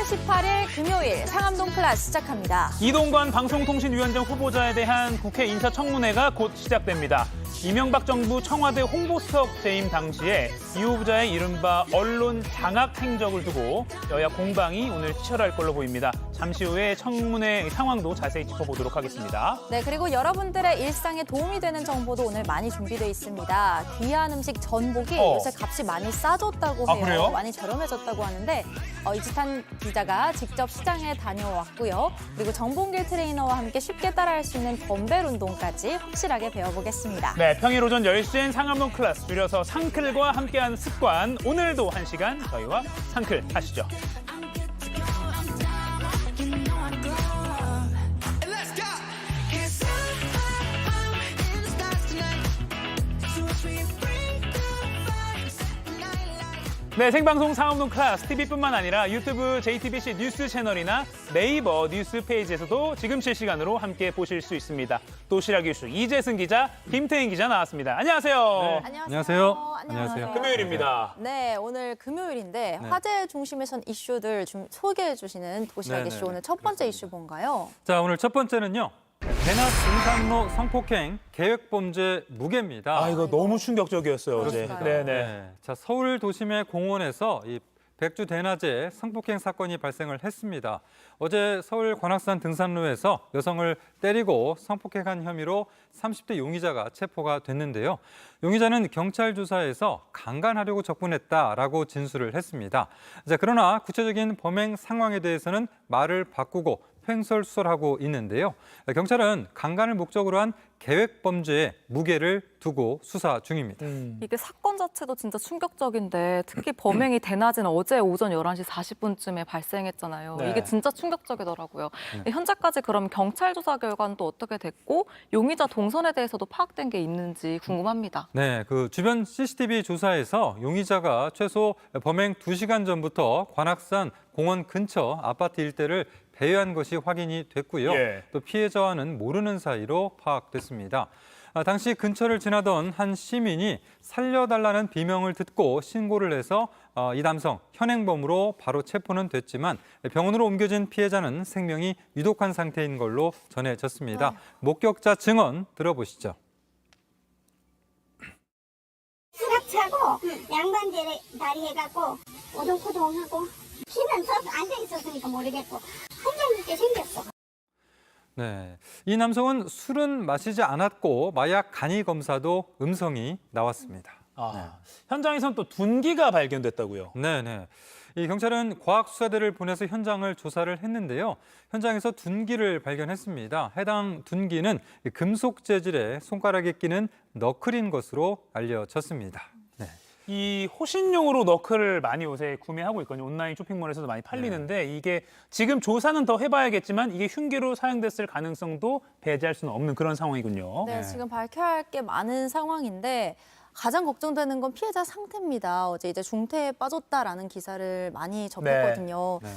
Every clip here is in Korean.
18일 금요일 상암동 클래스 시작합니다. 이동관 방송통신위원장 후보자에 대한 국회 인사청문회가 곧 시작됩니다. 이명박 정부 청와대 홍보수석 재임 당시에 이 후보자의 이른바 언론 장악 행적을 두고 여야 공방이 오늘 치열할 걸로 보입니다. 잠시 후에 청문회 상황도 자세히 짚어보도록 하겠습니다. 네, 그리고 여러분들의 일상에 도움이 되는 정보도 오늘 많이 준비되어 있습니다. 귀한 음식 전복이 요새 값이 많이 싸졌다고 해요. 그래요? 많이 저렴해졌다고 하는데 이지탄 기자가 직접 시장에 다녀왔고요. 그리고 정봉길 트레이너와 함께 쉽게 따라할 수 있는 덤벨 운동까지 확실하게 배워보겠습니다. 네, 평일 오전 10시엔 상암동 클래스, 줄여서 상클과 함께하는 습관. 오늘도 1시간 저희와 상클 하시죠. 네, 생방송 상암동 클래스 TV뿐만 아니라 유튜브 JTBC 뉴스 채널이나 네이버 뉴스 페이지에서도 지금 실시간으로 함께 보실 수 있습니다. 도시락 이슈 이재승 기자, 김태인 기자 나왔습니다. 안녕하세요. 네. 안녕하세요. 안녕하세요. 금요일입니다. 네, 오늘 금요일인데 네. 화제 중심에 선 이슈들 좀 소개해 주시는 도시락 네네네. 이슈. 오늘 첫 번째 이슈 뭔가요? 자, 오늘 첫 번째는요. 대낮 등산로 성폭행 계획범죄 무게입니다. 아, 이거 너무 충격적이었어요, 어제. 그러니까요. 네네. 네. 자, 서울 도심의 공원에서 이 백주 대낮에 성폭행 사건이 발생을 했습니다. 어제 서울 관악산 등산로에서 여성을 때리고 성폭행한 혐의로 30대 용의자가 체포가 됐는데요. 용의자는 경찰 조사에서 강간하려고 접근했다라고 진술을 했습니다. 자, 그러나 구체적인 범행 상황에 대해서는 말을 바꾸고 횡설수설하고 있는데요. 경찰은 강간을 목적으로 한 계획 범죄에 무게를 두고 수사 중입니다. 이게 사건 자체도 진짜 충격적인데 특히 범행이 대낮인 어제 오전 11시 40분쯤에 발생했잖아요. 네. 이게 진짜 충격적이더라고요. 현재까지 그럼 경찰 조사 결과는 또 어떻게 됐고 용의자 동선에 대해서도 파악된 게 있는지 궁금합니다. 네, 그 주변 CCTV 조사에서 용의자가 최소 범행 2시간 전부터 관악산 공원 근처 아파트 일대를 배회한 것이 확인이 됐고요. 예. 또 피해자와는 모르는 사이로 파악됐습니다. 당시 근처를 지나던 한 시민이 살려달라는 비명을 듣고 신고를 해서 이 남성 현행범으로 바로 체포는 됐지만 병원으로 옮겨진 피해자는 생명이 위독한 상태인 걸로 전해졌습니다. 목격자 증언 들어보시죠. 수갑 차고 양반 다리 해갖고 오동코동하고 키는 서서 앉아있었으니까 모르겠고 한장 늦게 생겼어. 네, 이 남성은 술은 마시지 않았고 마약 간이 검사도 음성이 나왔습니다. 현장에선 또 둔기가 발견됐다고요. 네. 이 경찰은 과학수사대를 보내서 현장을 조사를 했는데요. 현장에서 둔기를 발견했습니다. 해당 둔기는 금속 재질의 손가락에 끼는 너클인 것으로 알려졌습니다. 네. 이 호신용으로 너클을 많이 요새 구매하고 있거든요. 온라인 쇼핑몰에서도 많이 팔리는데 이게 지금 조사는 더 해봐야겠지만 이게 흉기로 사용됐을 가능성도 배제할 수는 없는 그런 상황이군요. 네, 지금 밝혀야 할 게 많은 상황인데 가장 걱정되는 건 피해자 상태입니다. 어제 이제 중태에 빠졌다라는 기사를 많이 접했거든요. 네.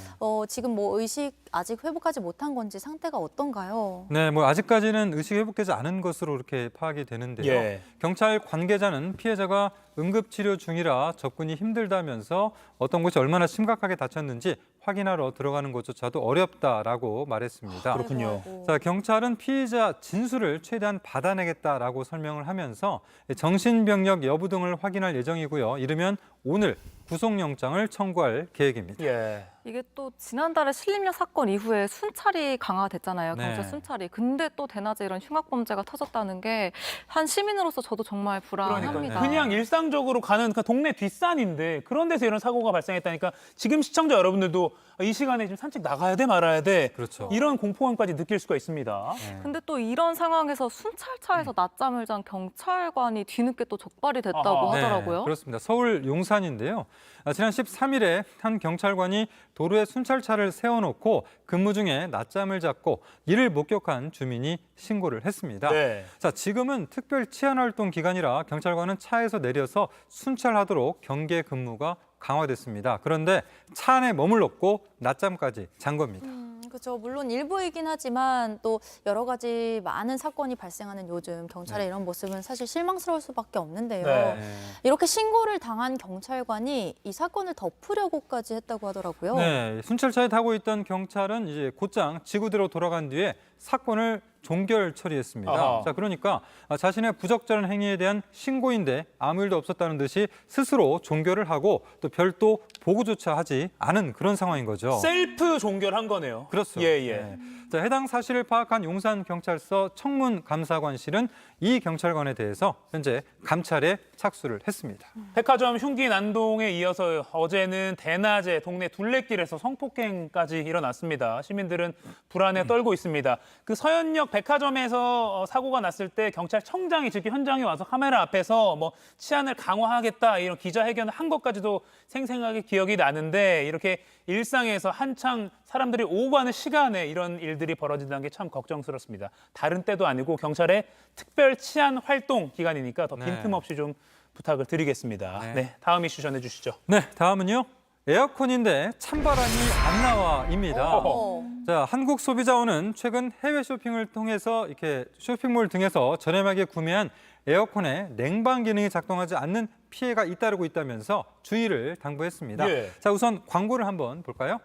지금 뭐 의식 아직 회복하지 못한 건지 상태가 어떤가요? 네, 뭐 아직까지는 의식이 회복되지 않은 것으로 이렇게 파악이 되는데요. 예. 경찰 관계자는 피해자가 응급치료 중이라 접근이 힘들다면서 어떤 곳이 얼마나 심각하게 다쳤는지 확인하러 들어가는 것조차도 어렵다라고 말했습니다. 그렇군요. 아이고. 자, 경찰은 피해자 진술을 최대한 받아내겠다라고 설명을 하면서 정신병력 여부 등을 확인할 예정이고요. 이르면 오늘 구속영장을 청구할 계획입니다. 예. 이게 또 지난달에 신림역 사건 이후에 순찰이 강화됐잖아요. 경찰 네. 순찰이. 근데 또 대낮에 이런 흉악범죄가 터졌다는 게 한 시민으로서 저도 정말 불안합니다. 그러니까요. 그냥 일상적으로 가는 그 동네 뒷산인데 그런 데서 이런 사고가 발생했다니까 지금 시청자 여러분들도 이 시간에 지금 산책 나가야 돼 말아야 돼 그렇죠. 이런 공포감까지 느낄 수가 있습니다. 근데 또 이런 상황에서 순찰차에서 낮잠을 잔 경찰관이 뒤늦게 또 적발이 됐다고 아하. 하더라고요. 네, 그렇습니다. 서울 용산인데요. 지난 13일에 한 경찰관이 도로에 순찰차를 세워놓고 근무 중에 낮잠을 잤고 이를 목격한 주민이 신고를 했습니다. 네. 자, 지금은 특별 치안활동 기간이라 경찰관은 차에서 내려서 순찰하도록 경계 근무가 강화됐습니다. 그런데 차 안에 머물렀고 낮잠까지 잔 겁니다. 그렇죠. 물론 일부이긴 하지만 또 여러 가지 많은 사건이 발생하는 요즘 경찰의 이런 모습은 사실 실망스러울 수밖에 없는데요. 네. 이렇게 신고를 당한 경찰관이 이 사건을 덮으려고까지 했다고 하더라고요. 네, 순찰차에 타고 있던 경찰은 이제 곧장 지구대로 돌아간 뒤에 사건을 종결 처리했습니다. 아하. 자, 그러니까 자신의 부적절한 행위에 대한 신고인데 아무 일도 없었다는 듯이 스스로 종결을 하고 또 별도 보고조차 하지 않은 그런 상황인 거죠. 셀프 종결한 거네요. 그렇죠. 예, 예. 네. 자, 해당 사실을 파악한 용산경찰서 청문감사관실은 이 경찰관에 대해서 현재 감찰에 착수를 했습니다. 백화점 흉기 난동에 이어서 어제는 대낮에 동네 둘레길에서 성폭행까지 일어났습니다. 시민들은 불안에 떨고 있습니다. 그 서현역 백화점에서 사고가 났을 때 경찰청장이 직접 현장에 와서 카메라 앞에서 뭐 치안을 강화하겠다 이런 기자회견을 한 것까지도 생생하게 기억이 나는데 이렇게 일상에서 한창 사람들이 오고 가는 시간에 이런 일들이 벌어진다는 게 참 걱정스럽습니다. 다른 때도 아니고 경찰의 특별 치안 활동 기간이니까 더 빈틈없이 좀 부탁을 드리겠습니다. 네, 다음 이슈 전해주시죠. 네, 다음은요. 에어컨인데 찬바람이 안 나와입니다. 어. 자, 한국소비자원은 최근 해외 쇼핑을 통해서 이렇게 쇼핑몰 등에서 저렴하게 구매한 에어컨에 냉방 기능이 작동하지 않는 피해가 잇따르고 있다면서 주의를 당부했습니다. 예. 자, 우선 광고를 한번 볼까요?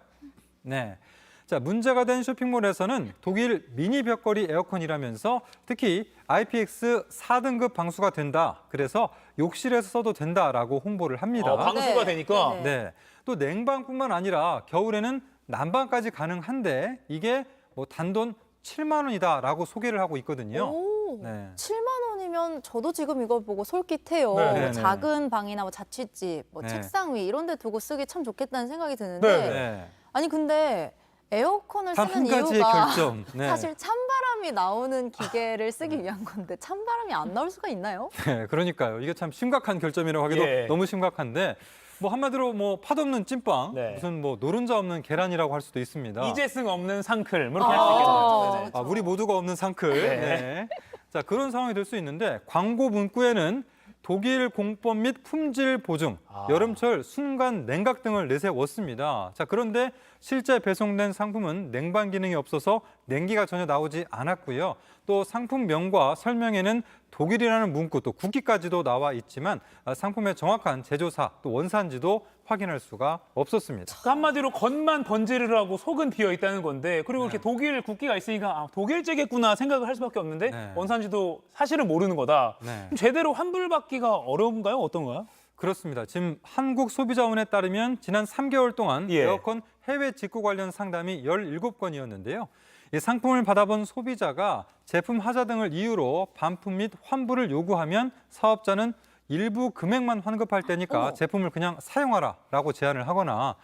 네. 자, 문제가 된 쇼핑몰에서는 독일 미니 벽걸이 에어컨이라면서 특히 IPX 4등급 방수가 된다. 그래서 욕실에서 써도 된다라고 홍보를 합니다. 방수가 네. 되니까. 네. 네. 또 냉방뿐만 아니라 겨울에는 난방까지 가능한데 이게 뭐 단돈 7만 원이다라고 소개를 하고 있거든요. 오, 네. 7만 원이면 저도 지금 이거 보고 솔깃해요. 네, 네, 네. 작은 방이나 뭐 자취집, 뭐 네. 책상 위 이런 데 두고 쓰기 참 좋겠다는 생각이 드는데 네, 네. 아니 근데 에어컨을 단 쓰는 한 가지의 이유가 결점. 네. 사실 찬바람이 나오는 기계를 쓰기 위한 건데 찬바람이 안 나올 수가 있나요? 네, 그러니까요. 이게 참 심각한 결점이라고 하기도 예. 너무 심각한데 뭐 한마디로 뭐 팥없는 찐빵, 네. 무슨 뭐 노른자 없는 계란이라고 할 수도 있습니다. 이재승 없는 상클 뭐 이렇게 할 수 있겠네요. 네, 네. 우리 모두가 없는 상클. 네. 네. 자, 그런 상황이 될 수 있는데 광고 문구에는 독일 공법 및 품질 보증, 여름철 순간 냉각 등을 내세웠습니다. 자, 그런데 실제 배송된 상품은 냉방 기능이 없어서 냉기가 전혀 나오지 않았고요. 또 상품명과 설명에는 독일이라는 문구, 또 국기까지도 나와 있지만 상품의 정확한 제조사, 또 원산지도 확인할 수가 없었습니다. 그 한마디로 겉만 번지르르 하고 속은 비어 있다는 건데 그리고 이렇게 독일 국기가 있으니까 아, 독일제겠구나 생각을 할 수밖에 없는데 네. 원산지도 사실은 모르는 거다. 네. 그럼 제대로 환불받기가 어려운가요? 어떤가요? 그렇습니다. 지금 한국소비자원에 따르면 지난 3개월 동안 예. 에어컨 해외 직구 관련 상담이 17건이었는데요. 이 상품을 받아본 소비자가 제품 하자 등을 이유로 반품 및 환불을 요구하면 사업자는 일부 금액만 환급할 때니까 제품을 그냥 사용하라라고 제안을 하거나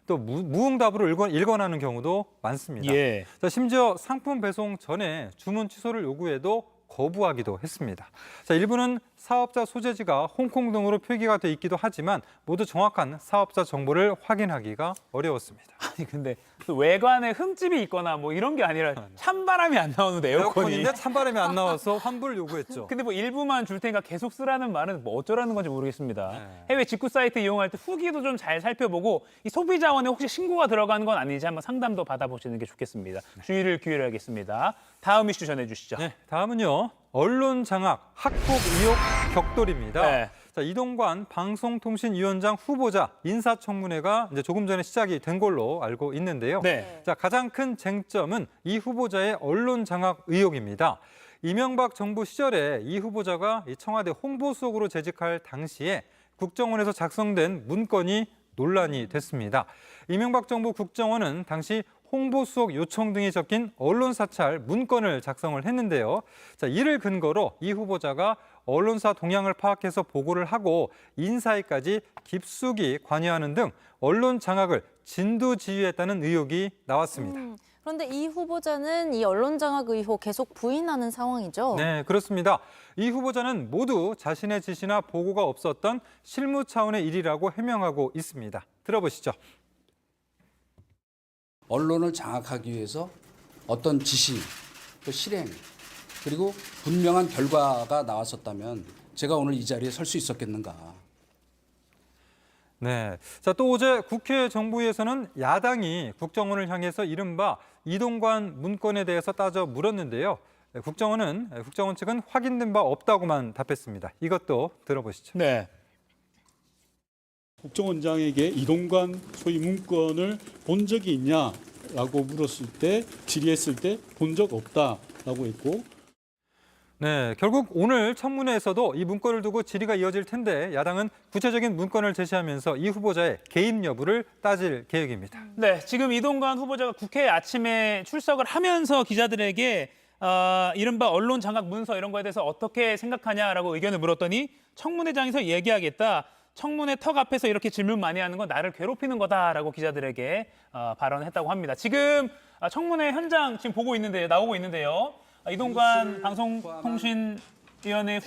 또 무응답으로 일관하는 경우도 많습니다. 예. 자, 심지어 상품 배송 전에 주문 취소를 요구해도 거부하기도 했습니다. 자, 일부는 사업자 소재지가 홍콩 등으로 표기가 돼 있기도 하지만 모두 정확한 사업자 정보를 확인하기가 어려웠습니다. 아니 근데 또 외관에 흠집이 있거나 뭐 이런 게 아니라 찬바람이 안 나오는데 에어컨이. 에어컨인데 찬바람이 안 나와서 환불을 요구했죠. 근데 뭐 일부만 줄 테니까 계속 쓰라는 말은 뭐 어쩌라는 건지 모르겠습니다. 네. 해외 직구 사이트 이용할 때 후기도 좀 잘 살펴보고 이 소비자원에 혹시 신고가 들어가는 건 아닌지 한번 상담도 받아보시는 게 좋겠습니다. 주의를 기울여야겠습니다. 다음 이슈 전해주시죠. 네, 다음은요. 언론 장악, 학폭 의혹 격돌입니다. 네. 자, 이동관 방송통신위원장 후보자 인사청문회가 이제 조금 전에 시작이 된 걸로 알고 있는데요. 네. 자, 가장 큰 쟁점은 이 후보자의 언론 장악 의혹입니다. 이명박 정부 시절에 이 후보자가 이 청와대 홍보수석으로 재직할 당시에 국정원에서 작성된 문건이 논란이 됐습니다. 이명박 정부 국정원은 당시 홍보수석 요청 등이 적힌 언론사찰 문건을 작성을 했는데요. 자, 이를 근거로 이 후보자가 언론사 동향을 파악해서 보고를 하고 인사에까지 깊숙이 관여하는 등 언론 장악을 진두지휘했다는 의혹이 나왔습니다. 그런데 이 후보자는 이 언론 장악 의혹 계속 부인하는 상황이죠. 네, 그렇습니다. 이 후보자는 모두 자신의 지시나 보고가 없었던 실무 차원의 일이라고 해명하고 있습니다. 들어보시죠. 언론을 장악하기 위해서 어떤 지시, 또 실행, 그리고 분명한 결과가 나왔었다면 제가 오늘 이 자리에 설 수 있었겠는가. 네. 자, 또 어제 국회 정부위에서는 야당이 국정원을 향해서 이른바 이동관 문건에 대해서 따져 물었는데요. 국정원 측은 확인된 바 없다고만 답했습니다. 이것도 들어보시죠. 네. 국정원장에게 이동관 소위 문건을 본 적이 있냐라고 물었을 때 질의했을 때 본 적 없다라고 했고 네, 결국 오늘 청문회에서도 이 문건을 두고 질의가 이어질 텐데 야당은 구체적인 문건을 제시하면서 이 후보자의 개입 여부를 따질 계획입니다. 네, 지금 이동관 후보자가 국회에 아침에 출석을 하면서 기자들에게 이른바 언론 장악 문서 이런 거에 대해서 어떻게 생각하냐라고 의견을 물었더니 청문회장에서 얘기하겠다. 청문회 턱 앞에서 이렇게 질문 많이 하는 건 나를 괴롭히는 거다라고 기자들에게 발언했다고 합니다. 지금 청문회 현장 지금 나오고 있는데요. 이동관 방송통신위원회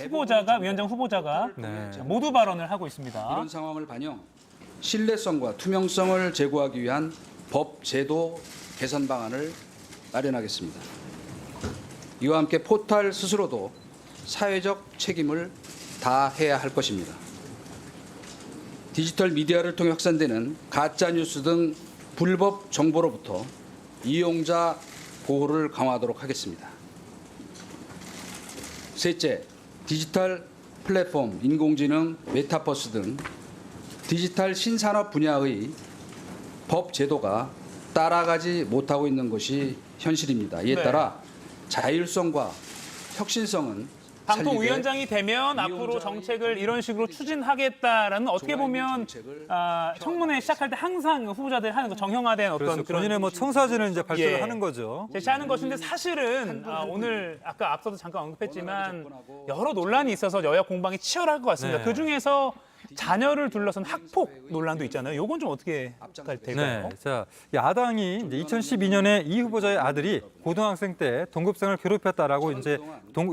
위원장 후보자가 네. 모두 발언을 하고 있습니다. 이런 상황을 반영, 신뢰성과 투명성을 제고하기 위한 법 제도 개선 방안을 마련하겠습니다. 이와 함께 포털 스스로도 사회적 책임을 다해야 할 것입니다. 디지털 미디어를 통해 확산되는 가짜뉴스 등 불법 정보로부터 이용자 보호를 강화하도록 하겠습니다. 셋째, 디지털 플랫폼, 인공지능, 메타버스 등 디지털 신산업 분야의 법 제도가 따라가지 못하고 있는 것이 현실입니다. 이에 네. 따라 자율성과 혁신성은 방통위원장이 되면 앞으로 정책을 이런 식으로 추진하겠다라는 어떻게 보면 청문회 시작할 때 항상 후보자들이 하는 거 정형화된 어떤 그래서 그런 본인의 청사진을 이제 발표를 예. 하는 거죠. 제시하는 것인데 사실은 오늘 아까 앞서도 잠깐 언급했지만 여러 논란이 있어서 여야 공방이 치열할 것 같습니다. 네. 그중에서 자녀를 둘러싼 학폭 논란도 있잖아요. 이건 좀 어떻게 될까요? 네, 자 야당이 이제 2012년에 이 후보자의 아들이 고등학생 때 동급생을 괴롭혔다라고 이제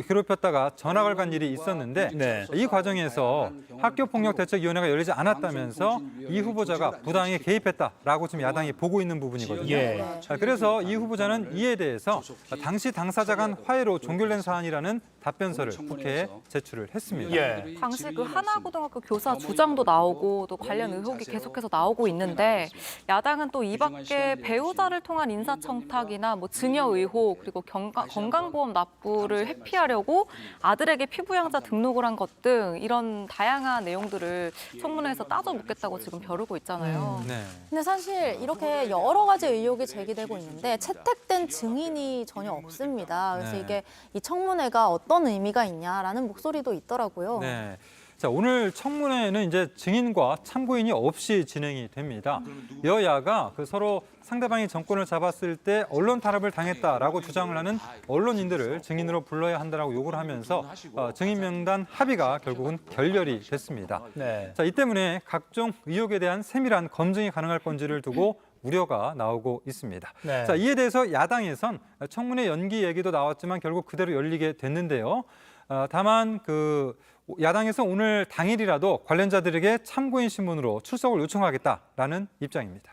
괴롭혔다가 전학을 간 일이 있었는데 네. 이 과정에서 학교폭력대책위원회가 열리지 않았다면서 이 후보자가 부당하게 개입했다라고 지금 야당이 보고 있는 부분이거든요. 예. 자, 그래서 이 후보자는 이에 대해서 당시 당사자 간 화해로 종결된 사안이라는 답변서를 국회에 제출을 했습니다. 예. 당시 그 하나고등학교 교사 주장도 나오고 또 관련 의혹이 계속해서 나오고 있는데 야당은 또 이 밖에 배우자를 통한 인사청탁이나 뭐 증여 의혹 그리고 건강보험 납부를 회피하려고 아들에게 피부양자 등록을 한 것 등 이런 다양한 내용들을 청문회에서 따져 묻겠다고 지금 벼르고 있잖아요. 네. 근데 사실 이렇게 여러 가지 의혹이 제기되고 있는데 채택된 증인이 전혀 없습니다. 그래서 네. 이게 이 청문회가 어떤 의미가 있냐라는 목소리도 있더라고요. 네. 자, 오늘 청문회는 이제 증인과 참고인이 없이 진행이 됩니다. 여야가 서로 상대방이 정권을 잡았을 때 언론 탄압을 당했다라고 주장을 하는 언론인들을 증인으로 불러야 한다라고 요구를 하면서 증인 명단 합의가 결국은 결렬이 됐습니다. 네. 자, 이 때문에 각종 의혹에 대한 세밀한 검증이 가능할 건지를 두고 우려가 나오고 있습니다. 네. 자, 이에 대해서 야당에선 청문회 연기 얘기도 나왔지만 결국 그대로 열리게 됐는데요. 다만 야당에서 오늘 당일이라도 관련자들에게 참고인 신문으로 출석을 요청하겠다라는 입장입니다.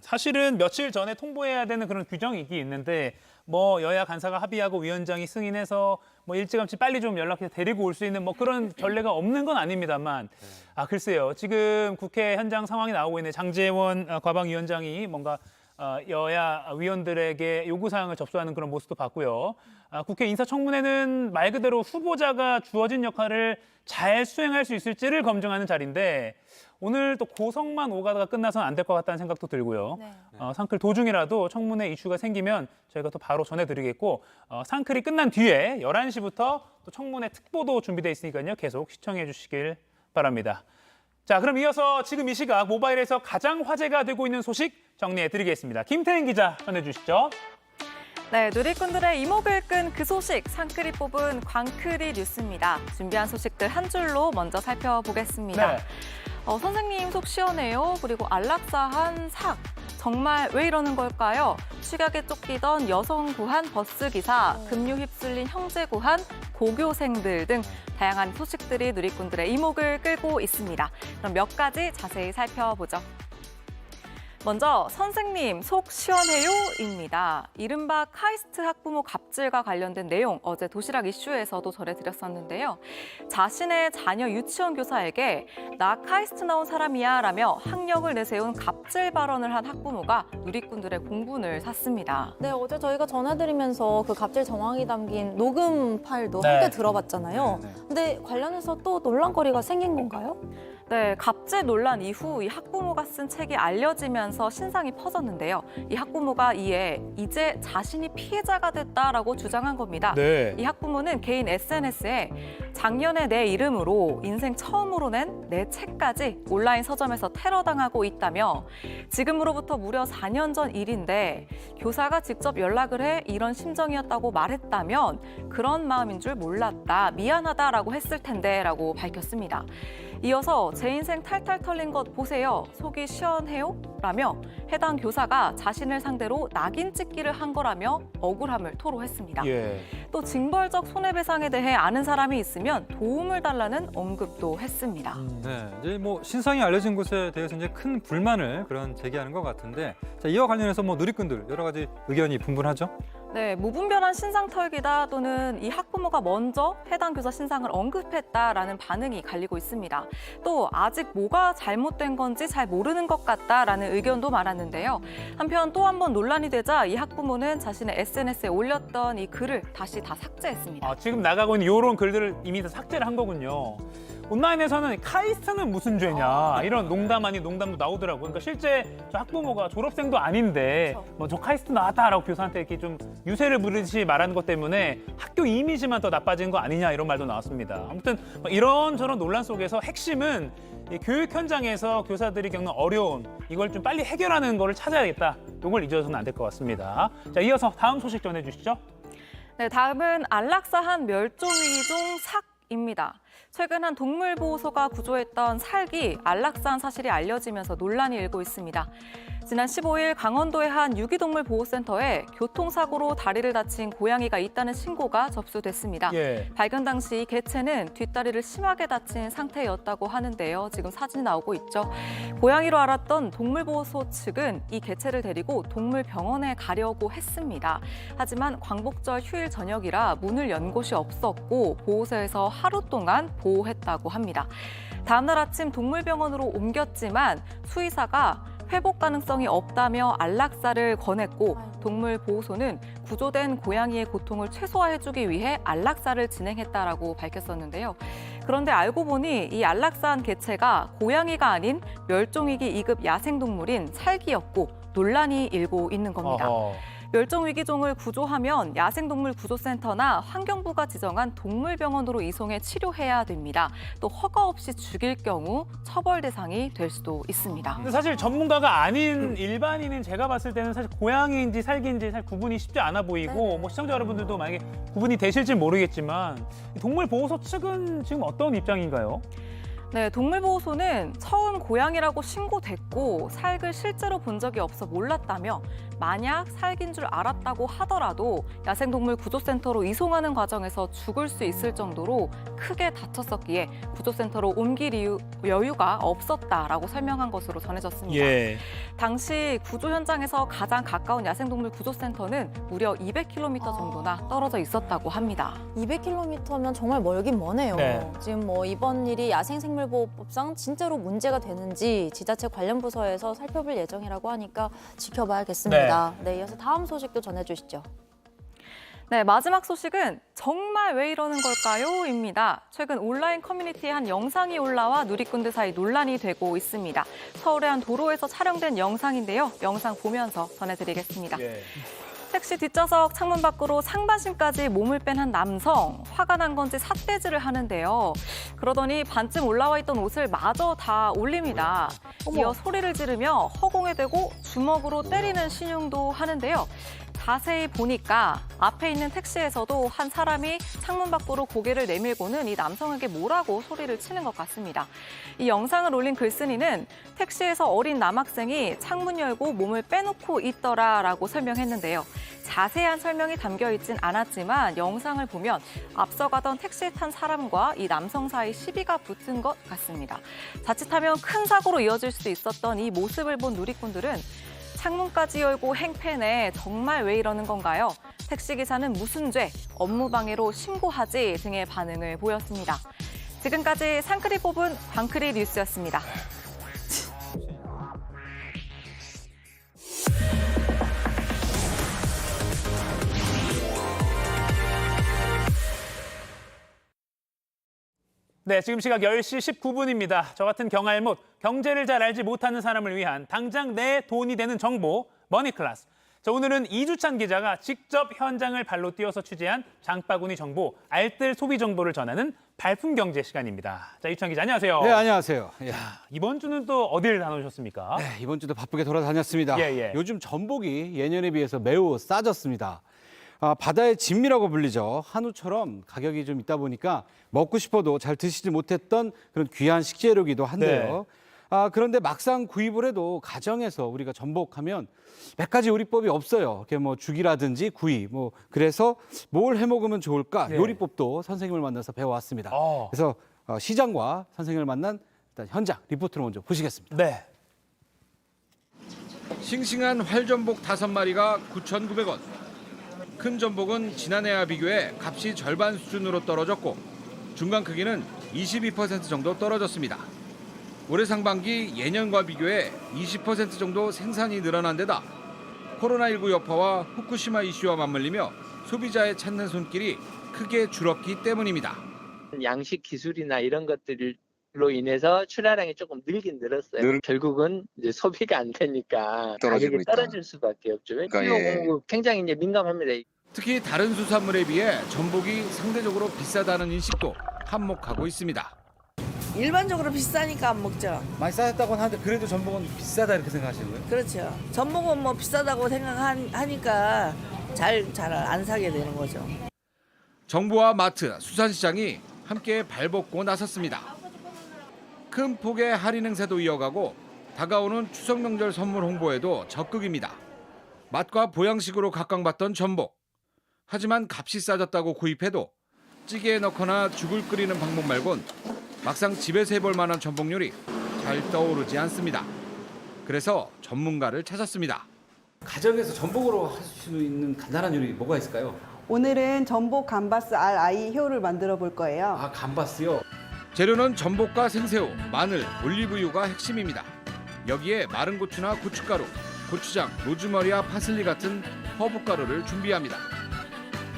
사실은 며칠 전에 통보해야 되는 그런 규정이 있긴 있는데 뭐 여야 간사가 합의하고 위원장이 승인해서 뭐 일찌감치 빨리 좀 연락해서 데리고 올 수 있는 뭐 그런 전례가 없는 건 아닙니다만 글쎄요. 지금 국회 현장 상황이 나오고 있는 장제원 과방위원장이 뭔가 여야 위원들에게 요구사항을 접수하는 그런 모습도 봤고요. 국회 인사청문회는 말 그대로 후보자가 주어진 역할을 잘 수행할 수 있을지를 검증하는 자리인데 오늘 또 고성만 오가다가 끝나서는 안 될 것 같다는 생각도 들고요. 네. 상클 도중이라도 청문회 이슈가 생기면 저희가 또 바로 전해드리겠고 상클이 끝난 뒤에 11시부터 또 청문회 특보도 준비되어 있으니까요. 계속 시청해 주시길 바랍니다. 자, 그럼 이어서 지금 이 시각 모바일에서 가장 화제가 되고 있는 소식 정리해드리겠습니다. 김태인 기자 전해주시죠. 네, 누리꾼들의 이목을 끈 그 소식, 상클이 뽑은 광클이 뉴스입니다. 준비한 소식들 한 줄로 먼저 살펴보겠습니다. 네. 선생님 속 시원해요. 그리고 안락사한 삭. 정말 왜 이러는 걸까요? 축약에 쫓기던 여성 구한 버스기사, 급류 휩쓸린 형제 구한 고교생들 등 다양한 소식들이 누리꾼들의 이목을 끌고 있습니다. 그럼 몇 가지 자세히 살펴보죠. 먼저 선생님 속 시원해요입니다. 이른바 카이스트 학부모 갑질과 관련된 내용 어제 도시락 이슈에서도 전해드렸었는데요. 자신의 자녀 유치원 교사에게 나 카이스트 나온 사람이야 라며 학력을 내세운 갑질 발언을 한 학부모가 누리꾼들의 공분을 샀습니다. 네, 어제 저희가 전해드리면서 그 갑질 정황이 담긴 녹음 파일도 네. 함께 들어봤잖아요. 근데 관련해서 또 논란거리가 생긴 건가요? 네, 갑질 논란 이후 이 학부모가 쓴 책이 알려지면서 신상이 퍼졌는데요. 이 학부모가 이에 이제 자신이 피해자가 됐다라고 주장한 겁니다. 네. 이 학부모는 개인 SNS에 작년에 내 이름으로 인생 처음으로 낸 내 책까지 온라인 서점에서 테러당하고 있다며 지금으로부터 무려 4년 전 일인데 교사가 직접 연락을 해 이런 심정이었다고 말했다면 그런 마음인 줄 몰랐다, 미안하다라고 했을 텐데라고 밝혔습니다. 이어서 제 인생 탈탈 털린 것 보세요. 속이 시원해요? 라며 해당 교사가 자신을 상대로 낙인 찍기를 한 거라며 억울함을 토로했습니다. 예. 또 징벌적 손해배상에 대해 아는 사람이 있으면 도움을 달라는 언급도 했습니다. 네, 이제 뭐 신상이 알려진 것에 대해서 이제 큰 불만을 그런 제기하는 것 같은데, 자, 이와 관련해서 뭐 누리꾼들 여러 가지 의견이 분분하죠. 네, 무분별한 신상 털기다 또는 이 학부모가 먼저 해당 교사 신상을 언급했다라는 반응이 갈리고 있습니다. 또 아직 뭐가 잘못된 건지 잘 모르는 것 같다라는 의견도 많았는데요. 한편 또 한 번 논란이 되자 이 학부모는 자신의 SNS에 올렸던 이 글을 다시 다 삭제했습니다. 아, 지금 나가고 있는 이런 글들을 이미 다 삭제를 한 거군요. 온라인에서는 카이스트는 무슨 죄냐 이런 농담 아닌 농담도 나오더라고요. 그러니까 실제 저 학부모가 졸업생도 아닌데 뭐 저 카이스트 나왔다라고 교사한테 이렇게 좀 유세를 부르듯이 말하는 것 때문에 학교 이미지만 더 나빠진 거 아니냐 이런 말도 나왔습니다. 아무튼 뭐 이런저런 논란 속에서 핵심은 이 교육 현장에서 교사들이 겪는 어려움 이걸 좀 빨리 해결하는 거를 찾아야겠다. 이걸 잊어서는 안 될 것 같습니다. 자, 이어서 다음 소식 전해주시죠. 네, 다음은 안락사한 멸종위기종 삭입니다. 최근 한 동물보호소가 구조했던 살기 안락사한 사실이 알려지면서 논란이 일고 있습니다. 지난 15일 강원도의 한 유기동물 보호센터에 교통사고로 다리를 다친 고양이가 있다는 신고가 접수됐습니다. 예. 발견 당시 개체는 뒷다리를 심하게 다친 상태였다고 하는데요. 지금 사진이 나오고 있죠. 고양이로 알았던 동물보호소 측은 이 개체를 데리고 동물병원에 가려고 했습니다. 하지만 광복절 휴일 저녁이라 문을 연 곳이 없었고 보호소에서 하루 동안 보호했다고 합니다. 다음 날 아침 동물병원으로 옮겼지만 수의사가 회복 가능성이 없다며 안락사를 권했고 동물보호소는 구조된 고양이의 고통을 최소화해주기 위해 안락사를 진행했다라고 밝혔었는데요. 그런데 알고 보니 이 안락사한 개체가 고양이가 아닌 멸종위기 2급 야생동물인 살기였고 논란이 일고 있는 겁니다. 어허. 멸종위기종을 구조하면 야생동물구조센터나 환경부가 지정한 동물병원으로 이송해 치료해야 됩니다. 또 허가 없이 죽일 경우 처벌 대상이 될 수도 있습니다. 근데 사실 전문가가 아닌 일반인은 제가 봤을 때는 사실 고양이인지 살기인지 사실 구분이 쉽지 않아 보이고 뭐 시청자 여러분들도 만약에 구분이 되실지 모르겠지만 동물보호소 측은 지금 어떤 입장인가요? 네, 동물보호소는 처음 고양이라고 신고됐고 살을 실제로 본 적이 없어 몰랐다며 만약 살긴 줄 알았다고 하더라도 야생동물 구조센터로 이송하는 과정에서 죽을 수 있을 정도로 크게 다쳤었기에 구조센터로 옮길 여유가 없었다라고 설명한 것으로 전해졌습니다. 예. 당시 구조 현장에서 가장 가까운 야생동물 구조센터는 무려 200km 정도나 떨어져 있었다고 합니다. 200km면 정말 멀긴 머네요. 네. 지금 뭐 이번 일이 야생생물보호법상 진짜로 문제가 되는지 지자체 관련 부서에서 살펴볼 예정이라고 하니까 지켜봐야겠습니다. 네, 이어서 다음 소식도 전해주시죠. 네, 마지막 소식은 정말 왜 이러는 걸까요? 입니다. 최근 온라인 커뮤니티에 한 영상이 올라와 누리꾼들 사이 논란이 되고 있습니다. 서울의 한 도로에서 촬영된 영상인데요. 영상 보면서 전해드리겠습니다. 예. 택시 뒷좌석 창문 밖으로 상반신까지 몸을 뺀 한 남성. 화가 난 건지 삿대질을 하는데요. 그러더니 반쯤 올라와 있던 옷을 마저 다 올립니다. 이어 소리를 지르며 허공에 대고 주먹으로 때리는 신용도 하는데요. 자세히 보니까 앞에 있는 택시에서도 한 사람이 창문 밖으로 고개를 내밀고는 이 남성에게 뭐라고 소리를 치는 것 같습니다. 이 영상을 올린 글쓴이는 택시에서 어린 남학생이 창문 열고 몸을 빼놓고 있더라라고 설명했는데요. 자세한 설명이 담겨 있진 않았지만 영상을 보면 앞서가던 택시에 탄 사람과 이 남성 사이 시비가 붙은 것 같습니다. 자칫하면 큰 사고로 이어질 수도 있었던 이 모습을 본 누리꾼들은 창문까지 열고 행패네, 정말 왜 이러는 건가요? 택시기사는 무슨 죄, 업무방해로 신고하지 등의 반응을 보였습니다. 지금까지 상크리 뽑은 광크리 뉴스였습니다. 네, 지금 시각 10시 19분입니다. 저 같은 경알못, 경제를 잘 알지 못하는 사람을 위한 당장 내 돈이 되는 정보, 머니클래스. 자, 오늘은 이주찬 기자가 직접 현장을 발로 뛰어서 취재한 장바구니 정보, 알뜰 소비 정보를 전하는 발품 경제 시간입니다. 자, 이주찬 기자, 안녕하세요. 네, 안녕하세요. 예. 이번 주는 또 어디를 다녀오셨습니까? 네, 이번 주도 바쁘게 돌아다녔습니다. 예. 요즘 전복이 예년에 비해서 매우 싸졌습니다. 바다의 진미라고 불리죠. 한우처럼 가격이 좀 있다 보니까 먹고 싶어도 잘 드시지 못했던 그런 귀한 식재료기도 한데요. 그런데 막상 구입을 해도 가정에서 우리가 전복하면 몇 가지 요리법이 없어요. 이렇게 뭐 죽이라든지 구이, 뭐 그래서 뭘 해 먹으면 좋을까 네. 요리법도 선생님을 만나서 배워왔습니다. 어. 그래서 시장과 선생님을 만난 일단 현장 리포트를 먼저 보시겠습니다. 네. 싱싱한 활전복 5마리가 9,900원. 큰 전복은 지난해와 비교해 값이 절반 수준으로 떨어졌고 중간 크기는 22% 정도 떨어졌습니다. 올해 상반기 예년과 비교해 20% 정도 생산이 늘어난 데다 코로나19 여파와 후쿠시마 이슈와 맞물리며 소비자의 찾는 손길이 크게 줄었기 때문입니다. 양식 기술이나 이런 것들로 인해서 출하량이 조금 늘긴 늘었어요. 결국은 이제 소비가 안 되니까 가격이 떨어질 수밖에 없죠. 필요 공급 굉장히 이제 민감합니다. 특히 다른 수산물에 비해 전복이 상대적으로 비싸다는 인식도 한몫하고 있습니다. 일반적으로 비싸니까 안 먹죠. 많이 싸졌다고 하는데 그래도 전복은 비싸다 이렇게 생각하시는 거예요? 그렇죠. 전복은 뭐 비싸다고 생각하니까 잘 안 사게 되는 거죠. 정부와 마트, 수산시장이 함께 발벗고 나섰습니다. 큰 폭의 할인 행사도 이어가고 다가오는 추석 명절 선물 홍보에도 적극입니다. 맛과 보양식으로 각광받던 전복. 하지만 값이 싸졌다고 구입해도 찌개에 넣거나 죽을 끓이는 방법 말곤 막상 집에서 해볼 만한 전복 요리 잘 떠오르지 않습니다. 그래서 전문가를 찾았습니다. 가정에서 전복으로 할 수 있는 간단한 요리 뭐가 있을까요? 오늘은 전복 감바스 RI 효를 만들어 볼 거예요. 감바스요? 재료는 전복과 생새우, 마늘, 올리브유가 핵심입니다. 여기에 마른 고추나 고춧가루, 고추장, 로즈머리와 파슬리 같은 허브가루를 준비합니다.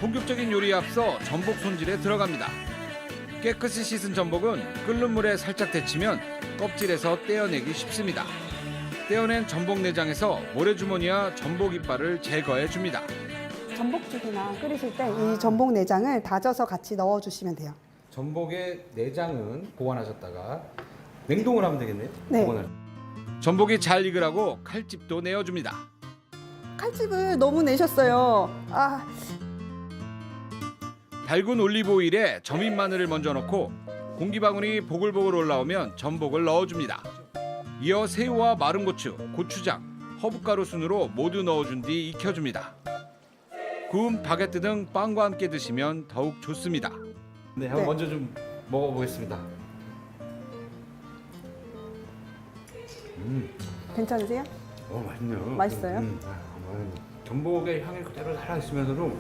본격적인 요리에 앞서 전복 손질에 들어갑니다. 깨끗이 씻은 전복은 끓는 물에 살짝 데치면 껍질에서 떼어내기 쉽습니다. 떼어낸 전복 내장에서 모래주머니와 전복 이빨을 제거해 줍니다. 전복죽이나 끓이실 때 이 전복 내장을 다져서 같이 넣어 주시면 돼요. 전복의 내장은 보관하셨다가 냉동을 하면 되겠네요? 네. 보관을. 전복이 잘 익으라고 칼집도 내어줍니다. 칼집을 너무 내셨어요. 달군 올리브 오일에 점인 마늘을 먼저 넣고 공기방울이 보글보글 올라오면 전복을 넣어줍니다. 이어 새우와 마른 고추, 고추장, 허브가루 순으로 모두 넣어준 뒤 익혀줍니다. 구운 바게트 등 빵과 함께 드시면 더욱 좋습니다. 네, 한번 먼저 좀 먹어보겠습니다. 괜찮으세요? 맛있네요. 맛있어요? 전복의 향이 그대로 살아있으면서도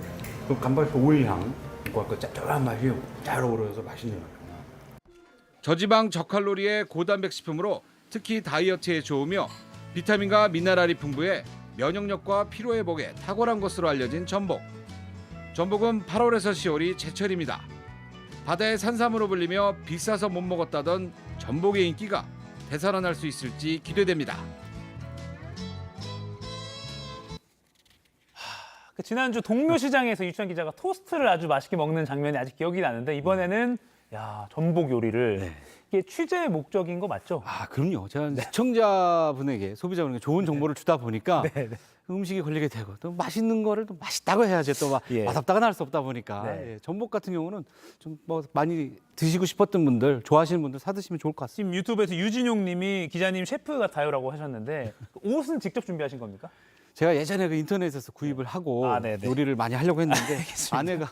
그 감바스 오일향, 그 짭짤한 맛이 잘 어우러져서 맛있네요. 저지방 저칼로리의 고단백 식품으로 특히 다이어트에 좋으며 비타민과 미네랄이 풍부해 면역력과 피로 회복에 탁월한 것으로 알려진 전복. 전복은 8월에서 10월이 제철입니다. 바다의 산삼으로 불리며 비싸서 못 먹었다던 전복의 인기가 되살아날 수 있을지 기대됩니다. 지난주 동묘시장에서 이주찬 기자가 토스트를 아주 맛있게 먹는 장면이 아직 기억이 나는데 이번에는 전복 요리를 이게 취재의 목적인 거 맞죠? 그럼요. 제가 시청자분에게, 소비자분에게 좋은 정보를 주다 보니까 음식이 걸리게 되고 또 맛있는 거를 또 맛있다고 해야지 또 맛없다고는 할 수 없다 보니까 전복 같은 경우는 좀 뭐 많이 드시고 싶었던 분들, 좋아하시는 분들 사드시면 좋을 것 같습니다. 지금 유튜브에서 유진용 님이 기자님 셰프 같아요라고 하셨는데 옷은 직접 준비하신 겁니까? 제가 예전에 그 인터넷에서 구입을 하고 네네. 요리를 많이 하려고 했는데 아내가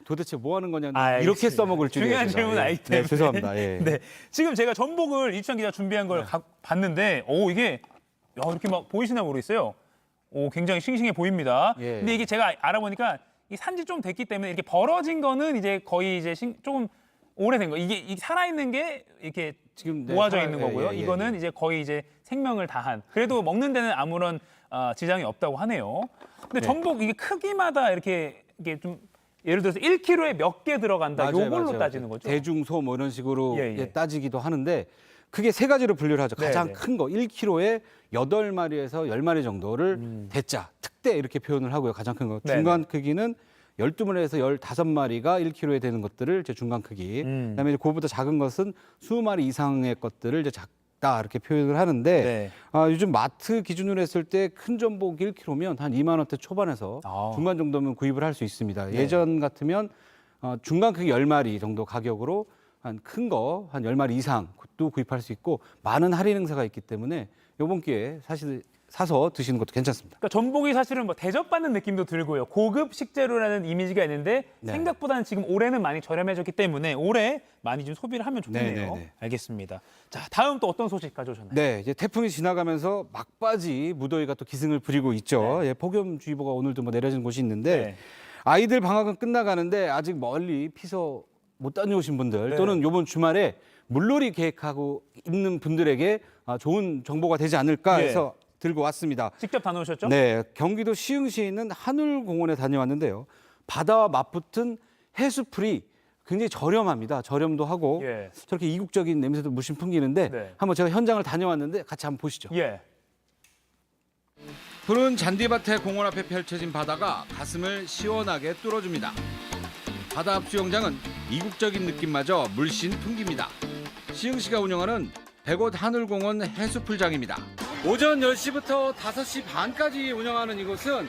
도대체 뭐 하는 거냐 이렇게 알겠습니다. 써먹을 줄이야. 중요한 제가. 질문 예. 아니기 때문에. 네, 죄송합니다. 예. 네. 지금 제가 전복을 이주찬 기자 준비한 걸 봤는데, 이게 이렇게 막 보이시나 모르겠어요. 굉장히 싱싱해 보입니다. 예. 근데 이게 제가 알아보니까 이 산지 좀 됐기 때문에 이렇게 벌어진 거는 이제 거의 이제 조금 오래된 거. 이게 살아있는 게 이렇게 지금 모아져 있는 거고요. 예. 이거는 이제 거의 이제 생명을 다한. 그래도 먹는 데는 아무런 지장이 없다고 하네요. 근데 네. 전복 이게 크기마다 이게 좀 예를 들어서 1kg에 몇 개 들어간다. 요걸로 따지는 거죠. 대중소 뭐 이런 식으로 예. 따지기도 하는데 크게 세 가지로 분류를 하죠. 네, 가장 네. 큰 거 1kg에 8마리에서 10마리 정도를 대짜, 특대 이렇게 표현을 하고요. 가장 큰 거. 네, 중간 크기는 12마리에서 15마리가 1kg에 되는 것들을 이제 중간 크기. 그다음에 이제 그보다 작은 것은 20마리 이상의 것들을 이제 작다 이렇게 표현을 하는데 네. 요즘 마트 기준으로 했을 때 큰 전복 1kg면 한 2만 원대 초반에서 중반 정도면 구입을 할 수 있습니다. 예전 같으면 중간 크기 10마리 정도 가격으로 한 큰 거 한 10마리 이상도 구입할 수 있고 많은 할인 행사가 있기 때문에 이번 기회에 사실 사서 드시는 것도 괜찮습니다. 그러니까 전복이 사실은 뭐 대접받는 느낌도 들고요. 고급 식재료라는 이미지가 있는데 네. 생각보다는 지금 올해는 많이 저렴해졌기 때문에 올해 많이 좀 소비를 하면 좋겠네요. 네. 알겠습니다. 자, 다음 또 어떤 소식 가져오셨나요? 네, 이제 태풍이 지나가면서 막바지 무더위가 또 기승을 부리고 있죠. 예, 폭염주의보가 오늘도 뭐 내려진 곳이 있는데 네. 아이들 방학은 끝나가는데 아직 멀리 피서 못 다녀오신 분들 네. 또는 이번 주말에 물놀이 계획하고 있는 분들에게 좋은 정보가 되지 않을까 해서 들고 왔습니다. 직접 다녀오셨죠? 네, 경기도 시흥시에 있는 한울공원에 다녀왔는데요. 바다와 맞붙은 해수풀이 굉장히 저렴합니다. 저렴도 하고 예. 저렇게 이국적인 냄새도 물씬 풍기는데 네. 한번 제가 현장을 다녀왔는데 같이 한번 보시죠. 예. 푸른 잔디밭의 공원 앞에 펼쳐진 바다가 가슴을 시원하게 뚫어줍니다. 바다 앞 수영장은 이국적인 느낌마저 물씬 풍깁니다. 시흥시가 운영하는 백옷 한울공원 해수풀장입니다. 오전 10시부터 5시 반까지 운영하는 이곳은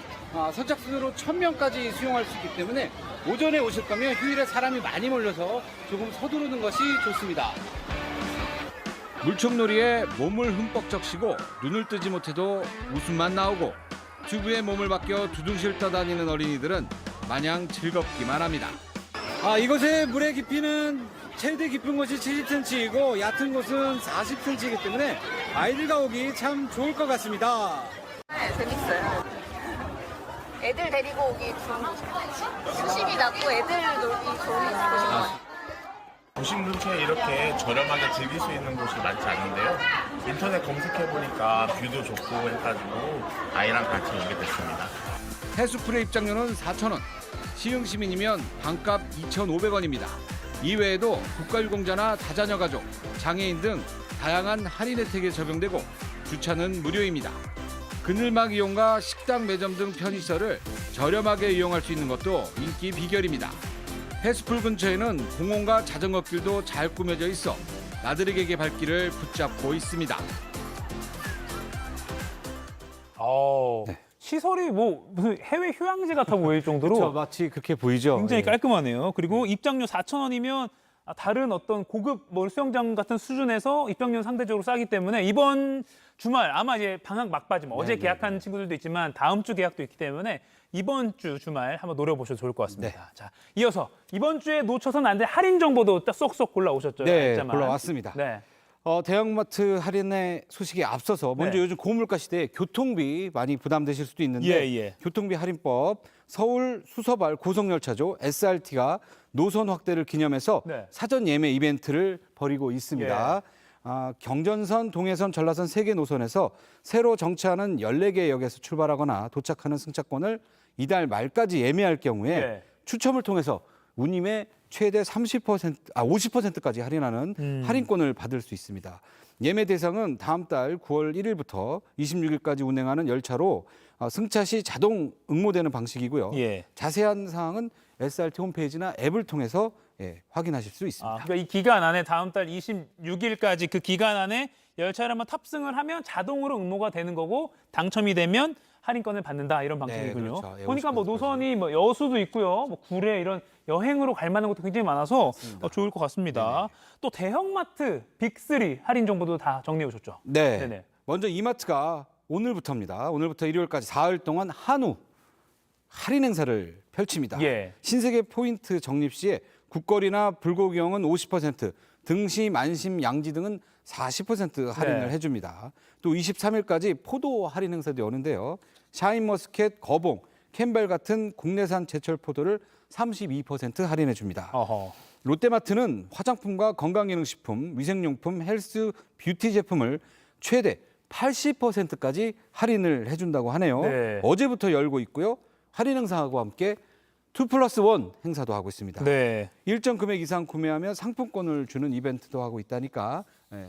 선착순으로 1000명까지 수용할 수 있기 때문에 오전에 오실 거면 휴일에 사람이 많이 몰려서 조금 서두르는 것이 좋습니다. 물총놀이에 몸을 흠뻑 적시고 눈을 뜨지 못해도 웃음만 나오고 튜브에 몸을 맡겨 두둥실 떠다니는 어린이들은 마냥 즐겁기만 합니다. 이곳의 물의 깊이는 최대 깊은 곳이 70cm이고 얕은 곳은 40cm이기 때문에 아이들과 오기 참 좋을 것 같습니다. 네, 재밌어요. 애들 데리고 오기 좋은 곳이에요. 수심이 낮고 애들 놀기 좋은 곳인 것 같아요. 도심 근처에 이렇게 저렴하게 즐길 수 있는 곳이 많지 않은데요. 인터넷 검색해보니까 뷰도 좋고 해가지고 아이랑 같이 오게 됐습니다. 해수풀의 입장료는 4,000원, 시흥 시민이면 반값 2,500원입니다. 이외에도 국가유공자나 다자녀 가족, 장애인 등 다양한 할인 혜택이 적용되고 주차는 무료입니다. 그늘막 이용과 식당, 매점 등 편의시설을 저렴하게 이용할 수 있는 것도 인기 비결입니다. 해수풀 근처에는 공원과 자전거 길도 잘 꾸며져 있어 나들이객의 발길을 붙잡고 있습니다. 시설이 뭐 무슨 해외 휴양지 같아 보일 정도로 그렇죠, 마치 그렇게 보이죠. 굉장히 예. 깔끔하네요. 그리고 입장료 4,000원이면 다른 어떤 고급 수영장 같은 수준에서 입장료는 상대적으로 싸기 때문에 이번 주말 아마 이제 방학 막바지 어제 계약한 친구들도 있지만 다음 주 계약도 있기 때문에 이번 주 주말 한번 노려보셔도 좋을 것 같습니다. 자, 이어서 이번 주에 놓쳐서는 안 될 할인 정보도 쏙쏙 골라오셨죠? 네, 알짜만. 골라왔습니다. 네. 대형마트 할인의 소식에 앞서서 먼저 네. 요즘 고물가 시대에 교통비 많이 부담되실 수도 있는데 예. 교통비 할인법 서울 수서발 고속열차죠. SRT가 노선 확대를 기념해서 네. 사전 예매 이벤트를 벌이고 있습니다. 경전선, 동해선, 전라선 3개 노선에서 새로 정차하는 14개 역에서 출발하거나 도착하는 승차권을 이달 말까지 예매할 경우에 네. 추첨을 통해서 운임의 최대 50%까지 할인하는 할인권을 받을 수 있습니다. 예매 대상은 다음 달 9월 1일부터 26일까지 운행하는 열차로 승차 시 자동 응모되는 방식이고요. 예. 자세한 사항은 SRT 홈페이지나 앱을 통해서 확인하실 수 있습니다. 그러니까 이 기간 안에 다음 달 26일까지 그 기간 안에 열차를 한번 탑승을 하면 자동으로 응모가 되는 거고 당첨이 되면 할인권을 받는다 이런 방식이군요. 네, 그렇죠. 보니까 뭐 노선이 뭐 여수도 있고요, 뭐 구례 이런 여행으로 갈 만한 것도 굉장히 많아서 좋을 것 같습니다. 또 대형마트 빅3 할인 정보도 다 정리해 오셨죠? 네. 네네. 먼저 이마트가 오늘부터입니다. 오늘부터 일요일까지 사흘 동안 한우 할인 행사를 펼칩니다. 예. 신세계 포인트 적립 시에 국거리나 불고기형은 50%, 등심, 안심, 양지 등은 40% 할인을 네. 해줍니다. 또 23일까지 포도 할인 행사도 여는데요. 샤인머스켓, 거봉, 캠벨 같은 국내산 제철 포도를 32% 할인해 줍니다. 어허. 롯데마트는 화장품과 건강기능식품, 위생용품, 헬스, 뷰티 제품을 최대 80%까지 할인을 해준다고 하네요. 네. 어제부터 열고 있고요. 할인 행사하고 함께 2+1 행사도 하고 있습니다. 네. 일정 금액 이상 구매하면 상품권을 주는 이벤트도 하고 있다니까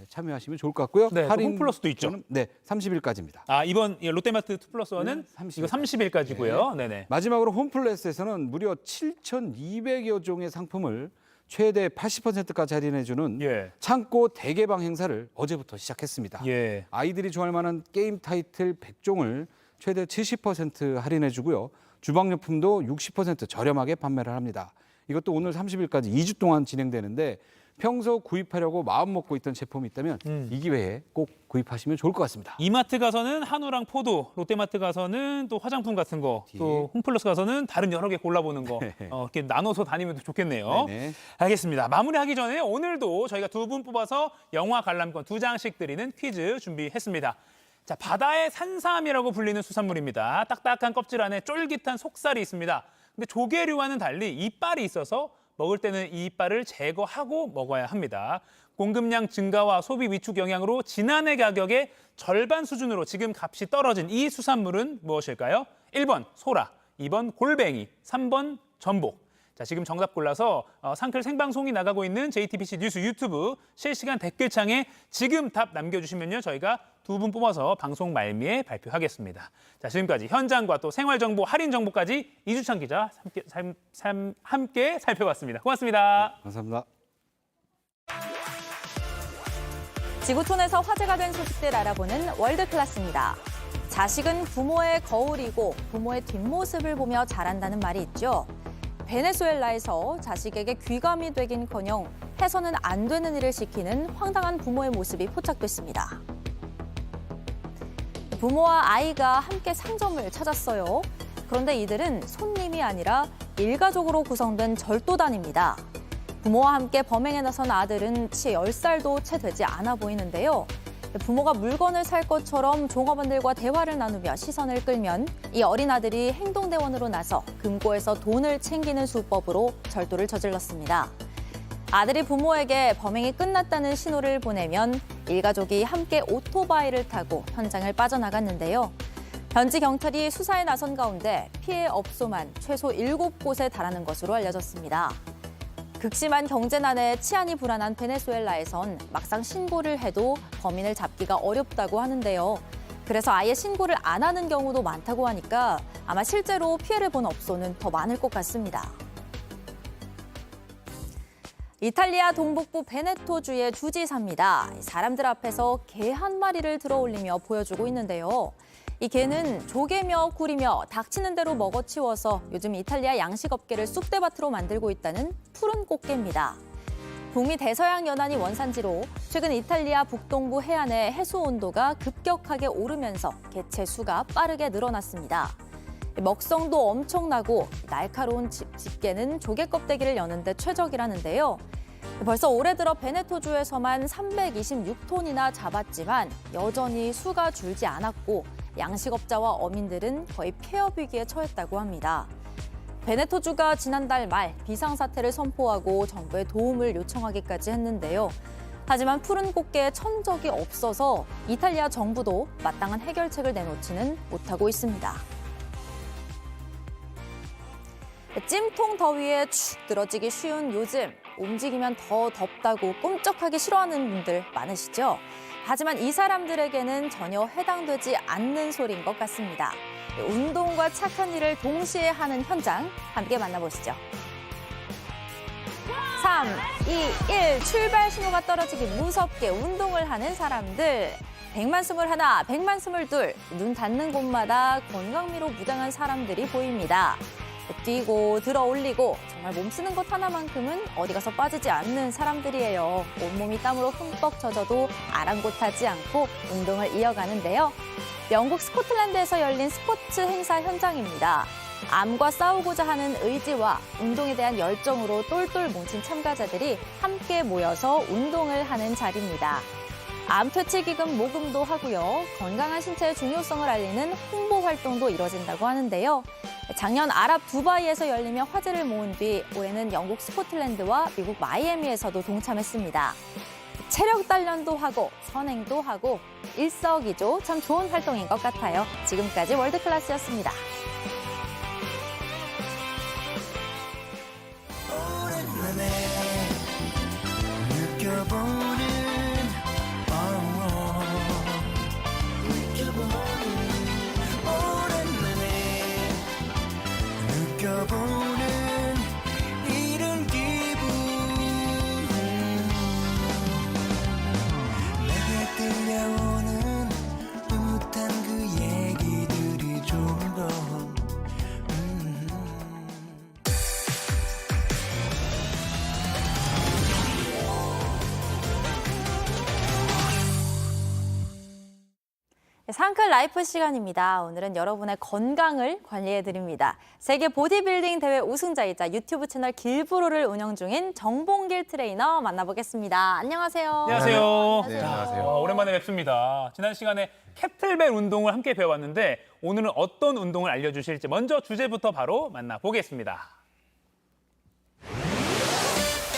참여하시면 좋을 것 같고요. 네, 할인 플러스도 있죠. 네, 30일까지입니다. 아, 이번 롯데마트 2+1은 네, 30일. 이거 30일까지고요. 네네. 마지막으로 홈플러스에서는 무려 7,200여 종의 상품을 최대 80%까지 할인해주는 예. 창고 대개방 행사를 어제부터 시작했습니다. 예. 아이들이 좋아할 만한 게임 타이틀 100종을 최대 70% 할인해주고요. 주방용품도 60% 저렴하게 판매를 합니다. 이것도 오늘 30일까지 2주 동안 진행되는데 평소 구입하려고 마음 먹고 있던 제품이 있다면 이 기회에 꼭 구입하시면 좋을 것 같습니다. 이마트 가서는 한우랑 포도, 롯데마트 가서는 또 화장품 같은 거, 또 홈플러스 가서는 다른 여러 개 골라보는 거 이렇게 나눠서 다니면 좋겠네요. 네네. 알겠습니다. 마무리하기 전에 오늘도 저희가 2분 뽑아서 영화 관람권 2장씩 드리는 퀴즈 준비했습니다. 자, 바다의 산삼이라고 불리는 수산물입니다. 딱딱한 껍질 안에 쫄깃한 속살이 있습니다. 근데 조개류와는 달리 이빨이 있어서 먹을 때는 이 이빨을 제거하고 먹어야 합니다. 공급량 증가와 소비 위축 영향으로 지난해 가격의 절반 수준으로 지금 값이 떨어진 이 수산물은 무엇일까요? 1번 소라, 2번 골뱅이, 3번 전복. 자, 지금 정답 골라서 상클 생방송이 나가고 있는 JTBC 뉴스 유튜브 실시간 댓글창에 지금 답 남겨주시면요. 저희가 2분 뽑아서 방송 말미에 발표하겠습니다. 자, 지금까지 현장과 또 생활정보, 할인정보까지 이주찬 기자 함께 살펴봤습니다. 고맙습니다. 감사합니다. 지구촌에서 화제가 된 소식들 알아보는 월드클래스입니다. 자식은 부모의 거울이고 부모의 뒷모습을 보며 자란다는 말이 있죠. 베네수엘라에서 자식에게 귀감이 되긴커녕 해서는 안 되는 일을 시키는 황당한 부모의 모습이 포착됐습니다. 부모와 아이가 함께 상점을 찾았어요. 그런데 이들은 손님이 아니라 일가족으로 구성된 절도단입니다. 부모와 함께 범행에 나선 아들은 치 10살도 채 되지 않아 보이는데요. 부모가 물건을 살 것처럼 종업원들과 대화를 나누며 시선을 끌면 이 어린 아들이 행동대원으로 나서 금고에서 돈을 챙기는 수법으로 절도를 저질렀습니다. 아들이 부모에게 범행이 끝났다는 신호를 보내면 일가족이 함께 오토바이를 타고 현장을 빠져나갔는데요. 현지 경찰이 수사에 나선 가운데 피해 업소만 최소 7곳에 달하는 것으로 알려졌습니다. 극심한 경제난에 치안이 불안한 베네수엘라에선 막상 신고를 해도 범인을 잡기가 어렵다고 하는데요. 그래서 아예 신고를 안 하는 경우도 많다고 하니까 아마 실제로 피해를 본 업소는 더 많을 것 같습니다. 이탈리아 동북부 베네토주의 주지사입니다. 사람들 앞에서 개 한 마리를 들어올리며 보여주고 있는데요. 이 개는 조개며 굴이며 닥치는 대로 먹어치워서 요즘 이탈리아 양식업계를 쑥대밭으로 만들고 있다는 푸른 꽃게입니다. 북미 대서양 연안이 원산지로 최근 이탈리아 북동부 해안의 해수 온도가 급격하게 오르면서 개체 수가 빠르게 늘어났습니다. 먹성도 엄청나고 날카로운 집게는 조개 껍데기를 여는 데 최적이라는데요. 벌써 올해 들어 베네토주에서만 326톤이나 잡았지만 여전히 수가 줄지 않았고 양식업자와 어민들은 거의 폐업 위기에 처했다고 합니다. 베네토주가 지난달 말 비상사태를 선포하고 정부에 도움을 요청하기까지 했는데요. 하지만 푸른 꽃게에 천적이 없어서 이탈리아 정부도 마땅한 해결책을 내놓지는 못하고 있습니다. 찜통 더위에 축 늘어지기 쉬운 요즘, 움직이면 더 덥다고 꼼짝하기 싫어하는 분들 많으시죠? 하지만 이 사람들에게는 전혀 해당되지 않는 소리인 것 같습니다. 운동과 착한 일을 동시에 하는 현장 함께 만나보시죠. 3, 2, 1 출발 신호가 떨어지기 무섭게 운동을 하는 사람들. 100만 21, 100만 22, 눈 닿는 곳마다 건강미로 무장한 사람들이 보입니다. 뛰고 들어 올리고 정말 몸 쓰는 것 하나만큼은 어디 가서 빠지지 않는 사람들이에요. 온몸이 땀으로 흠뻑 젖어도 아랑곳하지 않고 운동을 이어가는데요. 영국 스코틀랜드에서 열린 스포츠 행사 현장입니다. 암과 싸우고자 하는 의지와 운동에 대한 열정으로 똘똘 뭉친 참가자들이 함께 모여서 운동을 하는 자리입니다. 암 퇴치 기금 모금도 하고요. 건강한 신체의 중요성을 알리는 홍보 활동도 이뤄진다고 하는데요. 작년 아랍 두바이에서 열리며 화제를 모은 뒤 올해는 영국 스코틀랜드와 미국 마이애미에서도 동참했습니다. 체력 단련도 하고 선행도 하고 일석이조 참 좋은 활동인 것 같아요. 지금까지 월드클래스였습니다. 이런 기분 내게 들려오는 듯한 그 얘기들이 좋은 걸 상클 라이프 시간입니다. 오늘은 여러분의 건강을 관리해드립니다. 세계 보디빌딩 대회 우승자이자 유튜브 채널 길브로를 운영 중인 정봉길 트레이너 만나보겠습니다. 안녕하세요. 안녕하세요. 네, 안녕하세요. 오랜만에 뵙습니다. 지난 시간에 캐틀벨 운동을 함께 배워봤는데 오늘은 어떤 운동을 알려주실지 먼저 주제부터 바로 만나보겠습니다.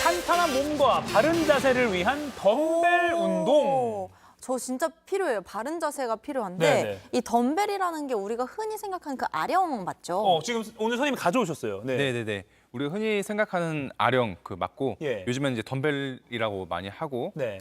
탄탄한 몸과 바른 자세를 위한 덤벨 운동. 저 진짜 필요해요. 바른 자세가 필요한데 네네. 이 덤벨이라는 게 우리가 흔히 생각하는 그 아령 맞죠? 지금 오늘 선생님이 가져오셨어요. 네. 네네네. 우리가 흔히 생각하는 아령 그 맞고 예. 요즘엔 이제 덤벨이라고 많이 하고 네.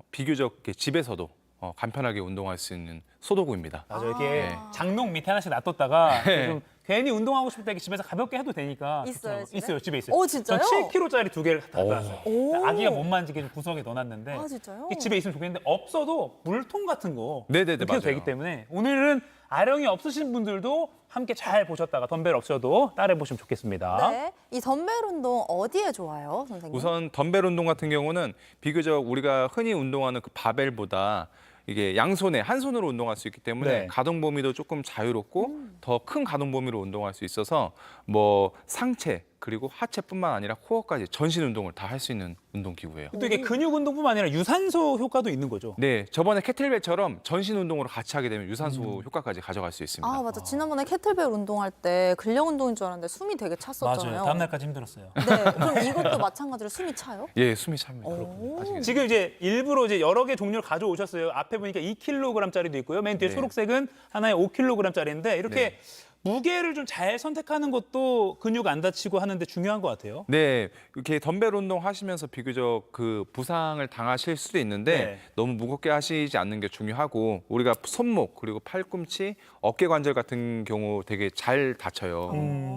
비교적 이렇게 집에서도 간편하게 운동할 수 있는 소도구입니다. 맞아요. 이렇게 네. 장롱 밑에 하나씩 놔뒀다가 네. 좀 괜히 운동하고 싶을 때 집에서 가볍게 해도 되니까 있어요, 좋죠. 집에? 있어요. 집에 있어요. 오, 진짜요? 7kg짜리 2개를 다 놨어요. 오. 아기가 못 만지게 좀 구석에 넣어놨는데 아, 진짜요? 이게 집에 있으면 좋겠는데 없어도 물통 같은 거 네네네, 이렇게 해도 맞아요. 되기 때문에 오늘은 아령이 없으신 분들도 함께 잘 보셨다가 덤벨 없어도 따라해 보시면 좋겠습니다. 네. 이 덤벨 운동 어디에 좋아요, 선생님? 우선 덤벨 운동 같은 경우는 비교적 우리가 흔히 운동하는 그 바벨보다 이게 양손에 한 손으로 운동할 수 있기 때문에 네. 가동 범위도 조금 자유롭고 더 큰 가동 범위로 운동할 수 있어서 뭐 상체 그리고 하체뿐만 아니라 코어까지 전신 운동을 다 할 수 있는 운동 기구예요. 또 이게 근육 운동뿐만 아니라 유산소 효과도 있는 거죠. 네, 저번에 캐틀벨처럼 전신 운동으로 같이 하게 되면 유산소 효과까지 가져갈 수 있습니다. 아, 맞아. 지난번에 캐틀벨 운동할 때 근력 운동인 줄 알았는데 숨이 되게 찼었잖아요. 맞아요. 다음 날까지 힘들었어요. 네. 그럼 이것도 마찬가지로 숨이 차요? 예, 숨이 찹니다. 오. 지금 이제 일부러 이제 여러 개 종류를 가져오셨어요. 앞에 보니까 2kg짜리도 있고요. 맨 뒤에 네. 초록색은 하나에 5kg짜리인데 이렇게 네. 무게를 좀 잘 선택하는 것도 근육 안 다치고 하는데 중요한 것 같아요. 네, 이렇게 덤벨 운동 하시면서 비교적 그 부상을 당하실 수도 있는데 네. 너무 무겁게 하시지 않는 게 중요하고 우리가 손목 그리고 팔꿈치, 어깨 관절 같은 경우 되게 잘 다쳐요.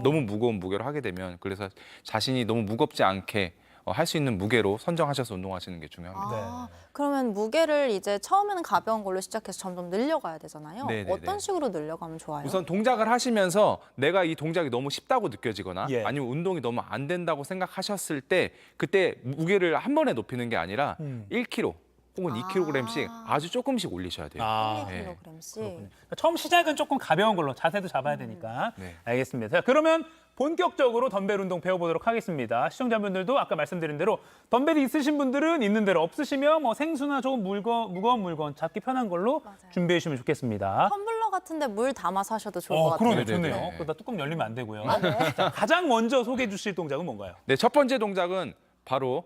너무 무거운 무게로 하게 되면 그래서 자신이 너무 무겁지 않게 할 수 있는 무게로 선정하셔서 운동하시는 게 중요합니다. 아, 그러면 무게를 이제 처음에는 가벼운 걸로 시작해서 점점 늘려가야 되잖아요. 네네네. 어떤 식으로 늘려가면 좋아요? 우선 동작을 하시면서 내가 이 동작이 너무 쉽다고 느껴지거나 예. 아니면 운동이 너무 안 된다고 생각하셨을 때 그때 무게를 한 번에 높이는 게 아니라 1kg 혹은 2kg씩 아주 조금씩 올리셔야 돼요. 아, 1kg씩. 처음 시작은 조금 가벼운 걸로 자세도 잡아야 되니까. 네. 알겠습니다. 자, 그러면 본격적으로 덤벨 운동 배워보도록 하겠습니다. 시청자분들도 아까 말씀드린 대로 덤벨이 있으신 분들은 있는 대로 없으시면 뭐 생수나 조금 무거운 물건 잡기 편한 걸로 준비해 주시면 좋겠습니다. 텀블러 같은데 물 담아서 하셔도 좋을 것 같아요. 그러네, 네네네. 좋네요. 그러다 뚜껑 열리면 안 되고요. 네. 자, 가장 먼저 소개해 주실 동작은 뭔가요? 네, 첫 번째 동작은 바로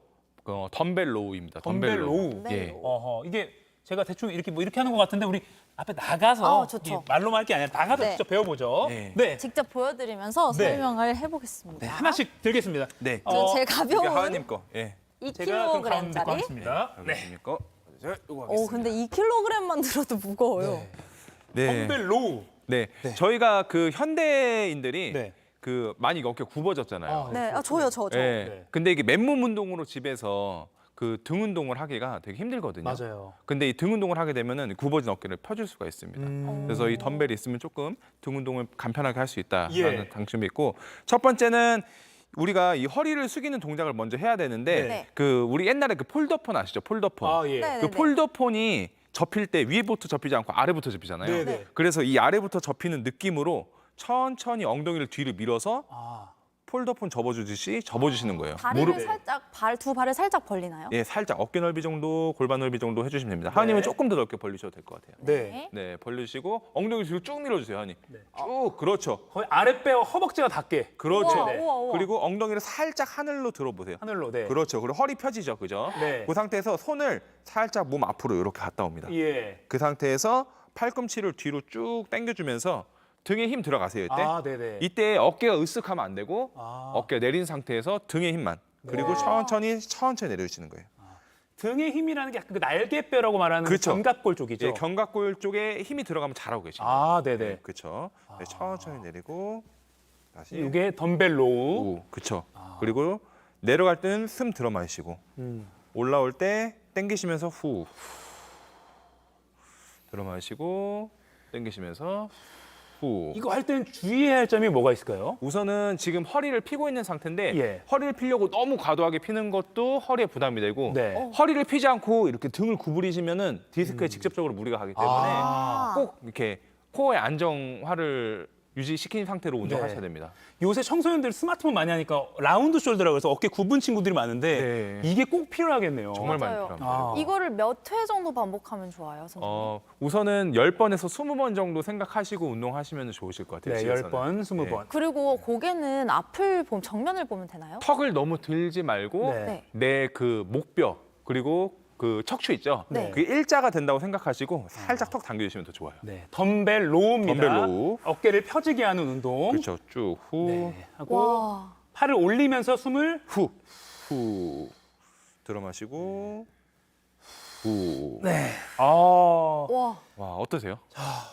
덤벨 로우입니다. 덤벨 로우. 예. 이게 제가 대충 이렇게 하는 것 같은데 우리 앞에 나가서 좋죠. 이게 말로만 할 게 아니라 나가서 네. 직접 배워보죠. 네. 네. 직접 보여드리면서 네. 설명을 해보겠습니다. 네, 하나씩 들겠습니다. 네. 제일 가벼운 하나님 거. 예. 제가 그럼 가운데 거 2kg짜리. 하겠습니다. 네. 하나님 거. 요거 오, 하겠습니다. 근데 2kg만 들어도 무거워요. 네. 덤벨 로우. 네. 저희가 그 현대인들이 네. 그 많이 어깨 굽어졌잖아요. 네, 저요. 예. 네. 근데 이게 맨몸 운동으로 집에서 그 등 운동을 하기가 되게 힘들거든요. 맞아요. 근데 이 등 운동을 하게 되면은 굽어진 어깨를 펴줄 수가 있습니다. 그래서 이 덤벨이 있으면 조금 등 운동을 간편하게 할 수 있다라는 예. 장점이 있고 첫 번째는 우리가 이 허리를 숙이는 동작을 먼저 해야 되는데 네. 그 우리 옛날에 그 폴더폰 아시죠? 폴더폰. 아, 예. 네, 그 폴더폰이 접힐 때 위에부터 접히지 않고 아래부터 접히잖아요. 네네. 그래서 이 아래부터 접히는 느낌으로 천천히 엉덩이를 뒤로 밀어서 폴더폰 접어주듯이 접어주시는 거예요. 다리를 살짝 두 발을 살짝 벌리나요? 예, 살짝 어깨 넓이 정도, 골반 넓이 정도 해주시면 됩니다. 하은님은 조금 더 넓게 벌리셔도 될 것 같아요. 네. 네, 벌리시고 엉덩이 뒤로 쭉 밀어주세요, 하은님. 쭉, 그렇죠. 거의 아랫배와 허벅지가 닿게. 그렇죠. 우와, 우와, 우와. 그리고 엉덩이를 살짝 하늘로 들어보세요. 하늘로. 네. 그렇죠. 그리고 허리 펴지죠, 그죠? 네. 그 상태에서 손을 살짝 몸 앞으로 이렇게 갔다 옵니다. 예. 그 상태에서 팔꿈치를 뒤로 쭉 당겨주면서 등에 힘 들어가세요, 이때. 네네. 이때 어깨가 으쓱하면 안 되고 어깨 내린 상태에서 등에 힘만. 그리고 천천히 내려주시는 거예요. 등의 힘이라는 게 약간 그 날개뼈라고 말하는 그렇죠. 견갑골 쪽이죠. 예, 견갑골 쪽에 힘이 들어가면 잘하고 계십니다. 네네. 네, 그렇죠. 네, 천천히 내리고 다시. 이게 덤벨 로우. 그렇죠. 그리고 내려갈 때는 숨 들어 마시고 올라올 때 당기시면서 후 들어 마시고 당기시면서 후. 이거 할 때는 주의해야 할 점이 뭐가 있을까요? 우선은 지금 허리를 펴고 있는 상태인데 예. 허리를 펴려고 너무 과도하게 피는 것도 허리에 부담이 되고 네. 허리를 펴지 않고 이렇게 등을 구부리시면은 디스크에 직접적으로 무리가 가기 때문에 꼭 이렇게 코어의 안정화를 유지시킨 상태로 운동하셔야 됩니다. 요새 청소년들 스마트폰 많이 하니까 라운드 숄더라고 해서 어깨 굽은 친구들이 많은데 이게 꼭 필요하겠네요. 정말 많이 맞아요. 필요합니다. 이거를 몇 회 정도 반복하면 좋아요, 선생님? 우선은 10번에서 20번 정도 생각하시고 운동하시면 좋으실 것 같아요. 네, 집에서는. 10번, 20번. 그리고 고개는 정면을 보면 되나요? 턱을 너무 들지 말고 네. 내 그 목뼈 그리고 그 척추 있죠? 네. 그게 일자가 된다고 생각하시고 살짝 턱 당겨주시면 더 좋아요. 네, 덤벨 로우입니다. 덤벨 로우. 어깨를 펴지게 하는 운동. 그렇죠. 쭉 후, 네, 하고 와. 팔을 올리면서 숨을 후 들어 마시고 후. 네. 와, 와, 어떠세요?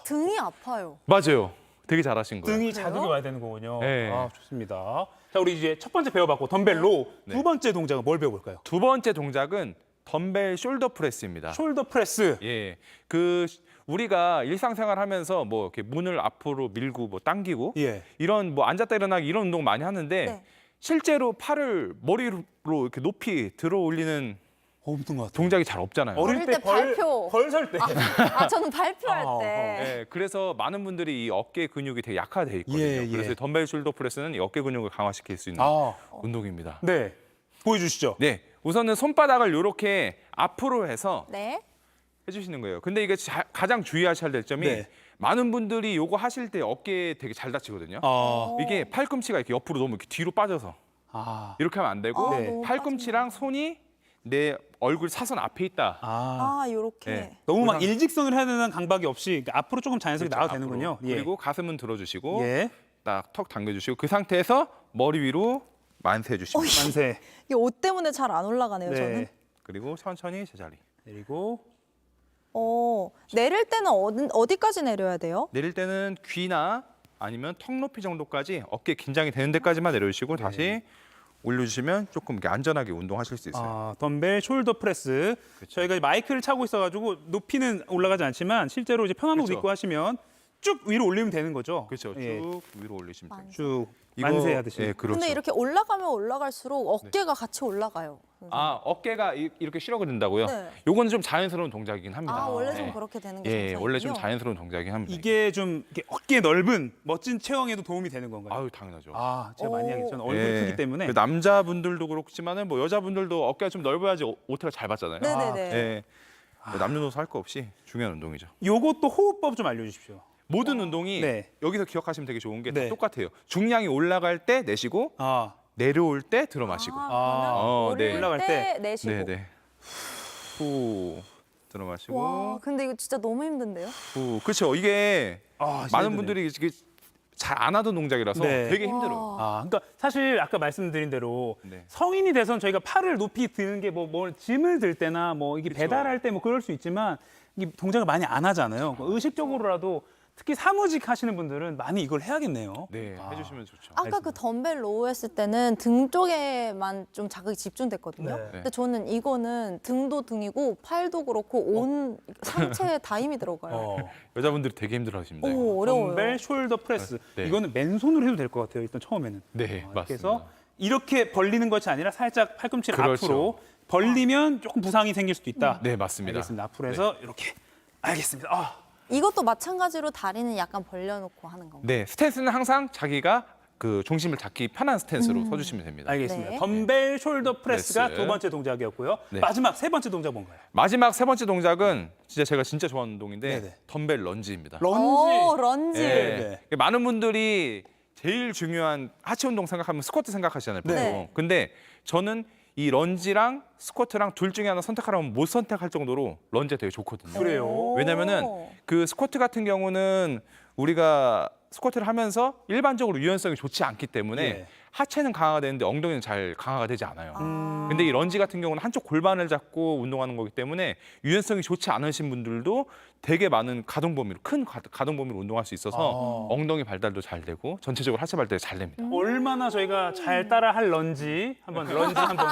등이 아파요. 맞아요. 되게 잘하신 거예요. 등이 자극이 와야 되는 거군요. 네. 좋습니다. 자, 우리 이제 첫 번째 배워봤고 덤벨 로우. 네. 두 번째 동작은 뭘 배워볼까요? 두 번째 동작은 덤벨 숄더 프레스입니다. 숄더 프레스. 예, 그 우리가 일상생활 하면서 뭐 이렇게 문을 앞으로 밀고 뭐 당기고 예. 이런 뭐 앉았다 일어나기 이런 운동 많이 하는데 네. 실제로 팔을 머리로 이렇게 높이 들어 올리는 없는 것 같아요. 동작이 잘 없잖아요. 어릴 때 발표. 벌 설 때. 저는 발표할 때. 예, 그래서 많은 분들이 이 어깨 근육이 되게 약화돼 있거든요. 예, 예. 그래서 덤벨 숄더 프레스는 이 어깨 근육을 강화시킬 수 있는 운동입니다. 네. 보여주시죠. 네, 우선은 손바닥을 이렇게 앞으로 해서 네. 해주시는 거예요. 근데 이게 가장 주의하셔야 될 점이 네. 많은 분들이 요거 하실 때 어깨 되게 잘 다치거든요. 이게 팔꿈치가 이렇게 옆으로 너무 이렇게 뒤로 빠져서 이렇게 하면 안 되고 네. 너무 팔꿈치랑 손이 내 얼굴 사선 앞에 있다. 요렇게. 네. 너무 막 일직선을 해야 되는 강박이 없이 앞으로 조금 자연스럽게 나와도 앞으로. 되는군요. 예. 그리고 가슴은 들어주시고 예. 딱 턱 당겨주시고 그 상태에서 머리 위로 만세해 주십니다. 만세. 이게 옷 때문에 잘 안 올라가네요, 저는. 네. 그리고 천천히 제자리. 내리고 내릴 때는 어디까지 내려야 돼요? 내릴 때는 귀나 아니면 턱 높이 정도까지 어깨 긴장이 되는 데까지만 내려주시고 다시 올려주시면 조금 이렇게 안전하게 운동하실 수 있어요. 덤벨 숄더 프레스. 저희가 마이크를 차고 있어가지고 높이는 올라가지 않지만 실제로 이제 편한 옷 그렇죠. 입고 하시면 쭉 위로 올리면 되는 거죠. 그렇죠. 쭉 예. 위로 올리시면 됩니다. 쭉 만세하듯이. 예, 그렇죠. 근데 이렇게 올라가면 올라갈수록 어깨가 같이 올라가요. 어깨가 이렇게 실어가 된다고요? 네. 요거는 좀 자연스러운 동작이긴 합니다. 원래 네. 좀 그렇게 되는 게 예, 정상이군요. 원래 좀 자연스러운 동작이긴 합니다. 이게 좀 이렇게 어깨 넓은 멋진 체형에도 도움이 되는 건가요? 아유, 당연하죠. 제가 많이 하겠죠. 저는 얼굴이 크기 때문에. 그 남자분들도 그렇지만은 뭐 여자분들도 어깨가 좀 넓어야지 옷을 잘 받잖아요. 네네네. 예. 남녀노소 할 거 없이 중요한 운동이죠. 요것도 호흡법 좀 알려주십시오. 모든 운동이 네. 여기서 기억하시면 되게 좋은 게 다 네. 똑같아요. 중량이 올라갈 때 내쉬고 내려올 때 들어 마시고. 오를 올라갈 때 내쉬고. 네네. 후 들어 마시고. 와, 근데 이거 진짜 너무 힘든데요? 후. 그렇죠. 이게 많은 분들이 이게 잘 안 하던 동작이라서 네. 되게 힘들어요. 그러니까 사실 아까 말씀드린 대로 성인이 돼서는 저희가 팔을 높이 드는 게 뭐 짐을 들 때나 뭐 이게 배달할 때 뭐 그럴 수 있지만 이게 동작을 많이 안 하잖아요. 의식적으로라도 특히 사무직 하시는 분들은 많이 이걸 해야겠네요. 네, 해주시면 좋죠. 아까 그 덤벨 로우 했을 때는 등 쪽에만 좀 자극이 집중됐거든요. 네. 근데 저는 이거는 등도 등이고 팔도 그렇고 온 상체에 다 힘이 들어가요. 여자분들이 되게 힘들어하십니다. 오, 어려워요. 덤벨 숄더 프레스. 네. 이거는 맨손으로 해도 될 것 같아요. 일단 처음에는. 네, 이렇게 맞습니다. 해서 이렇게 벌리는 것이 아니라 살짝 팔꿈치를 그렇죠. 앞으로 벌리면 조금 부상이 생길 수도 있다. 네, 맞습니다. 알겠습니다. 앞으로 해서 이렇게 알겠습니다. 이것도 마찬가지로 다리는 약간 벌려놓고 하는 건가요? 네, 스탠스는 항상 자기가 그 중심을 잡기 편한 스탠스로 서주시면 됩니다. 알겠습니다. 네. 덤벨 숄더 프레스가 프레스. 두 번째 동작이었고요. 네. 마지막 세 번째 동작 뭔가요? 마지막 세 번째 동작은 제가 진짜 좋아하는 운동인데 네네. 덤벨 런지입니다. 런지. 네. 많은 분들이 제일 중요한 하체 운동 생각하면 스쿼트 생각하시잖아요. 보통. 네. 근데 저는 이 런지랑 스쿼트랑 둘 중에 하나 선택하라면 못 선택할 정도로 런지가 되게 좋거든요. 그래요? 왜냐면은 그 스쿼트 같은 경우는 우리가 스쿼트를 하면서 일반적으로 유연성이 좋지 않기 때문에 예. 하체는 강화가 되는데 엉덩이는 잘 강화가 되지 않아요. 근데 이 런지 같은 경우는 한쪽 골반을 잡고 운동하는 거기 때문에 유연성이 좋지 않으신 분들도 되게 많은 가동 범위로 큰 가동 범위로 운동할 수 있어서 엉덩이 발달도 잘 되고 전체적으로 하체 발달이 잘 됩니다. 얼마나 저희가 잘 따라할 런지 한번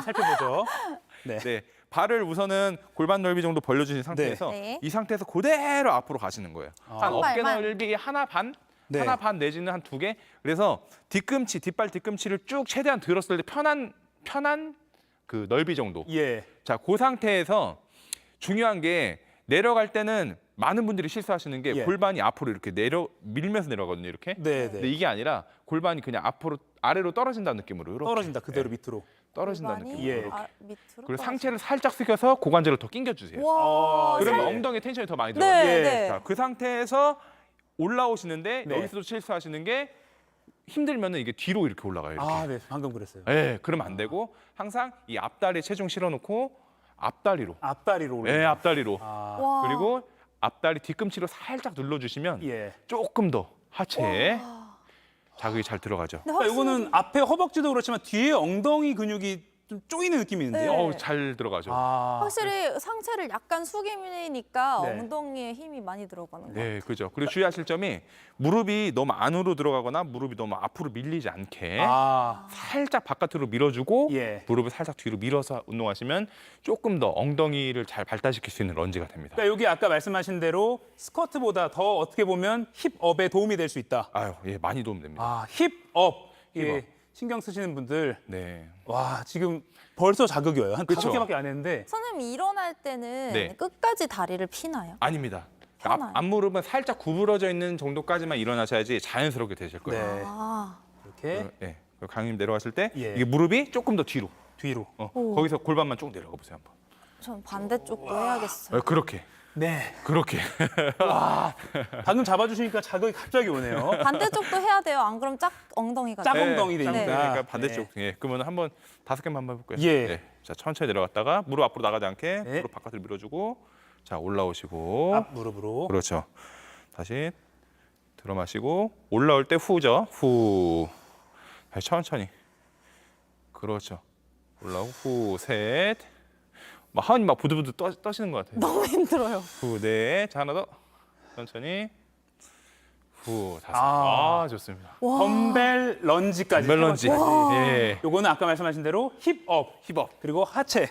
살펴보죠. 네. 네. 발을 우선은 골반 넓이 정도 벌려주신 상태에서 네. 이 상태에서 그대로 앞으로 가시는 거예요. 한 어깨 발만. 넓이 하나 반 네. 내지는 한 2개. 그래서 뒷발 뒤꿈치를 쭉 최대한 들었을 때 편한 그 넓이 정도. 예. 자, 그 상태에서 중요한 게 내려갈 때는 많은 분들이 실수하시는 게 예. 골반이 앞으로 이렇게 밀면서 내려가거든요, 이렇게. 네, 근데 네. 이게 아니라 골반이 그냥 아래로 떨어진다는 느낌으로 이렇게. 떨어진다. 그대로 밑으로. 떨어진다는 골반이 느낌으로. 예. 이렇게. 밑으로 그리고 떨어져. 상체를 살짝 숙여서 고관절을 더 당겨주세요. 와. 그러면 살- 엉덩이 텐션이 더 많이 들어가요. 네, 예. 네. 자, 그 상태에서 올라오시는데 네. 여기서도 실수하시는 게 힘들면은 이게 뒤로 이렇게 올라가요. 이렇게. 네. 방금 그랬어요. 예, 그러면 안 되고 항상 이 앞다리에 체중 실어놓고 앞다리로. 앞다리로 올라. 예, 앞다리로. 와. 그리고 앞다리 뒤꿈치로 살짝 눌러주시면 예. 조금 더 하체에 자극이 잘 들어가죠. 근데 그러니까 이거는 앞에 허벅지도 그렇지만 뒤에 엉덩이 근육이 좀 쪼이는 느낌이 있는데요. 네. 잘 들어가죠. 확실히 상체를 약간 숙이니까 네. 엉덩이에 힘이 많이 들어가는 거. 네, 그죠. 그리고 주의하실 점이 무릎이 너무 안으로 들어가거나 무릎이 너무 앞으로 밀리지 않게 살짝 바깥으로 밀어주고 예. 무릎을 살짝 뒤로 밀어서 운동하시면 조금 더 엉덩이를 잘 발달시킬 수 있는 런지가 됩니다. 그러니까 여기 아까 말씀하신 대로 스쿼트보다 더 어떻게 보면 힙업에 도움이 될 수 있다. 아유, 예, 많이 도움됩니다. 힙업. 예. 힙업. 신경 쓰시는 분들. 네. 와, 지금 벌써 자극이 와요. 한 그쵸. 5개밖에 안 했는데. 선생님 일어날 때는 네. 끝까지 다리를 피나요? 아닙니다. 편하요. 앞무릎은 살짝 구부러져 있는 정도까지만 일어나셔야지 자연스럽게 되실 거예요. 네. 아. 이렇게 예. 강님 내려가실 때 예. 이게 무릎이 조금 더 뒤로. 오. 거기서 골반만 쭉 내려가 보세요 한번. 전 반대쪽도 해야겠어요. 그렇게. 네. 그렇게. 와. 방금 잡아주시니까 자극이 갑자기 오네요. 반대쪽도 해야 돼요. 안 그럼 엉덩이가 짝 돼요. 엉덩이 되니까. 그러니까 반대쪽. 예. 그러면 한번 5개만 한번 해볼까요? 예. 네. 자, 천천히 내려갔다가 무릎 앞으로 나가지 않게 네. 무릎 바깥으로 밀어주고 자, 올라오시고. 앞 무릎으로. 그렇죠. 다시 들어 마시고 올라올 때 후죠. 후. 다시 천천히. 그렇죠. 올라오고 후, 셋. 막 하은이 막 부들부들 떠시는 것 같아요. 너무 힘들어요. 후, 넷. 자, 하나 더. 천천히. 후, 다섯. 아. 좋습니다. 덤벨 런지까지. 덤벨 런지. 예. 요거는 아까 말씀하신 대로 힙업, 그리고 하체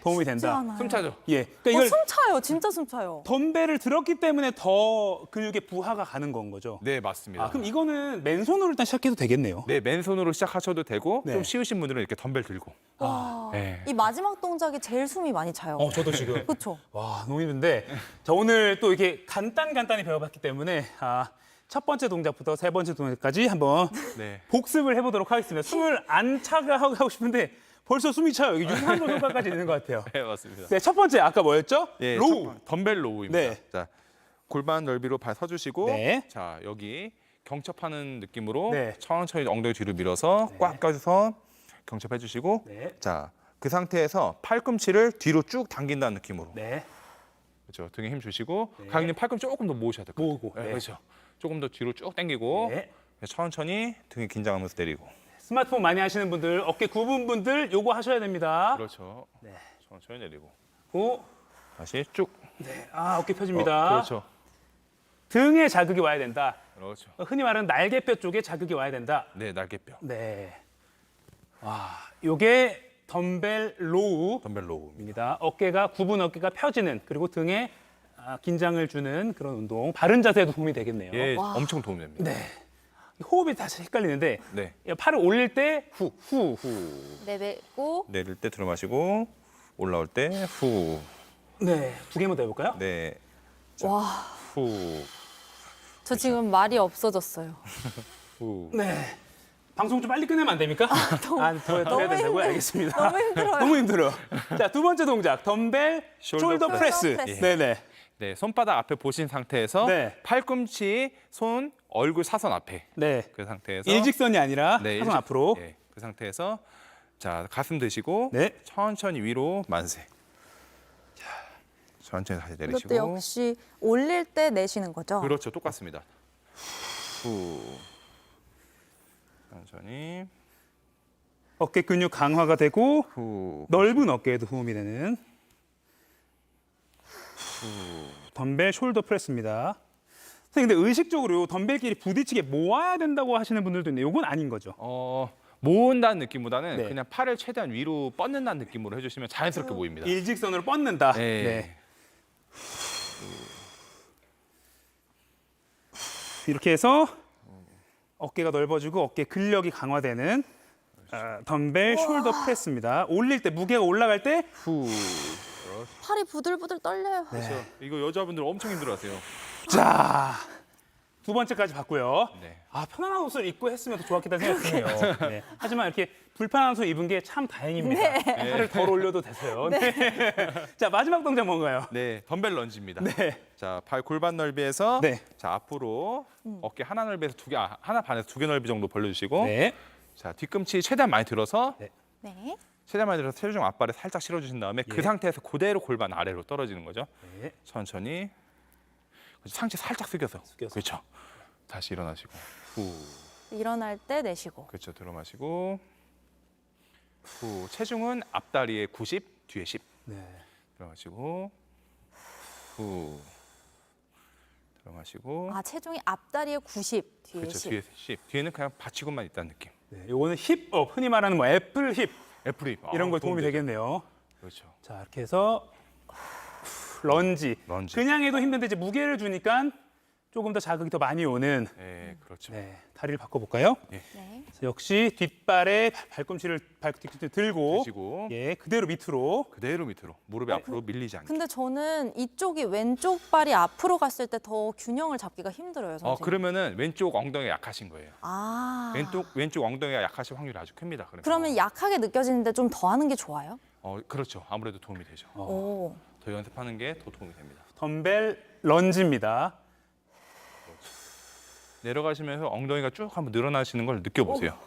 도움이 쉽지 된다. 않아요. 숨 차죠. 예. 그러니까 이걸 숨 차요. 진짜 숨 차요. 덤벨을 들었기 때문에 더 근육의 부하가 가는 건 거죠. 네, 맞습니다. 그럼 이거는 맨손으로 일단 시작해도 되겠네요. 네, 맨손으로 시작하셔도 되고 네. 좀 쉬우신 분들은 이렇게 덤벨 들고. 와. 네. 이 마지막 동작이 제일 숨이 많이 차요. 저도 지금. 그렇죠. 와, 너무 힘든데. 자, 오늘 또 이렇게 간단히 배워봤기 때문에 첫 번째 동작부터 세 번째 동작까지 한번 네. 복습을 해보도록 하겠습니다. 숨을 안 차게 하고 싶은데 벌써 숨이 차요. 여기 유산소 효과까지 있는 것 같아요. 네, 맞습니다. 네, 첫 번째 아까 뭐였죠? 예, 로우. 덤벨 로우입니다. 네. 자, 골반 넓이로 발 서주시고, 네. 자 여기 경첩하는 느낌으로 네. 천천히 엉덩이 뒤로 밀어서 꽉 껴서 경첩해주시고, 네. 자 그 상태에서 팔꿈치를 뒤로 쭉 당긴다는 느낌으로, 네. 그렇죠. 등에 힘 주시고, 강님 팔꿈치 조금 더 모으셔야 돼요. 모으고. 네, 네. 그렇죠. 조금 더 뒤로 쭉 당기고, 네. 천천히 등에 긴장하면서 내리고. 스마트폰 많이 하시는 분들, 어깨 굽은 분들 요거 하셔야 됩니다. 그렇죠. 네. 천천히 내리고. 다시 쭉. 네. 어깨 펴집니다. 그렇죠. 등에 자극이 와야 된다. 그렇죠. 흔히 말하는 날개뼈 쪽에 자극이 와야 된다. 네, 날개뼈. 네. 와, 요게 덤벨 로우입니다. 덤벨 로우. 어깨가 굽은 어깨가 펴지는 그리고 등에 긴장을 주는 그런 운동. 바른 자세에도 도움이 되겠네요. 예, 엄청 도움됩니다. 네. 호흡이 다시 헷갈리는데 네. 팔을 올릴 때 후. 내뱉고 내릴 때 들어 마시고 올라올 때 후. 네, 두 개만 더 해볼까요? 네. 와, 후. 저 지금 말이 없어졌어요. 후. 네. 방송 좀 빨리 끝내면 안 됩니까? 더 해야 된다고요? 알겠습니다. 너무 힘들어요. 너무 힘들어. 자, 두 번째 동작. 덤벨 숄더 프레스. 프레스. 네네. 네, 손바닥 앞에 보신 상태에서 네. 팔꿈치, 손, 얼굴 사선 앞에 네. 그 상태에서 일직선이 아니라 네, 사선 앞으로. 네, 그 상태에서 자 가슴 드시고 네. 천천히 위로 만세. 자, 천천히 다시 이것도 내리시고. 역시 올릴 때 내쉬는 거죠? 그렇죠, 똑같습니다. 후. 천천히. 어깨 근육 강화가 되고 후. 넓은 어깨에도 도움이 되는 덤벨 숄더 프레스입니다. 선생님, 근데 의식적으로 덤벨끼리 부딪히게 모아야 된다고 하시는 분들도 있는데 이건 아닌 거죠? 모은다는 느낌보다는 네. 그냥 팔을 최대한 위로 뻗는다는 느낌으로 해주시면 자연스럽게 보입니다. 일직선으로 뻗는다. 네. 이렇게 해서 어깨가 넓어지고 어깨 근력이 강화되는 덤벨 숄더 프레스입니다. 올릴 때, 무게가 올라갈 때 후. 팔이 부들부들 떨려요. 그렇죠. 이거 여자분들 엄청 힘들어하세요. 자, 두 번째까지 봤고요. 네. 아, 편안한 옷을 입고 했으면 더 좋았겠다는 생각이 드네요. 네. 하지만 이렇게 불편한 옷을 입은 게 참 다행입니다. 팔을 덜 올려도 되세요. 네. 자, 마지막 동작 뭔가요? 네, 덤벨 런지입니다. 네. 자, 발 골반 넓이에서 네. 자 앞으로 어깨 하나 넓이에서 두 개, 하나 반에서 두 개 넓이 정도 벌려주시고, 네. 자 뒤꿈치 최대한 많이 들어서, 네. 최대한 많이 들어서 체중 앞발에 살짝 실어주신 다음에 그 상태에서 그대로 골반 아래로 떨어지는 거죠. 네. 천천히. 상체 살짝 숙여서. 숙여서. 그렇죠. 다시 일어나시고, 후. 일어날 때 내쉬고. 그렇죠. 들어 마시고, 후. 체중은 앞다리에 90, 뒤에 10. 네. 들어 마시고, 후. 들어 마시고. 아, 체중이 앞다리에 90, 뒤에 그렇죠. 10. 뒤에 10. 뒤에는 그냥 받치고만 있다는 느낌. 네. 요거는 힙업, 흔히 말하는 뭐 애플 힙 애플 힙. 이런 거 도움이 되겠네요. 그렇죠. 자, 이렇게 해서 런지. 런지. 그냥 해도 힘든데 이제 무게를 주니까 조금 더 자극이 더 많이 오는. 네, 그렇죠. 네, 다리를 바꿔볼까요? 네. 그래서 역시 뒷발에 발꿈치를 들고 드시고, 예, 그대로 밑으로. 그대로 밑으로. 무릎이 앞으로 밀리지 않게. 근데 저는 이쪽이 왼쪽 발이 앞으로 갔을 때 더 균형을 잡기가 힘들어요, 선생님. 그러면은 왼쪽 엉덩이가 약하신 거예요. 아. 왼쪽 엉덩이가 약하실 확률이 아주 큽니다. 그러면 약하게 느껴지는데 좀 더 하는 게 좋아요? 그렇죠. 아무래도 도움이 되죠. 오. 더 연습하는 게 더 도움이 됩니다. 덤벨 런지입니다. 내려가시면서 엉덩이가 쭉 한번 늘어나시는 걸 느껴보세요.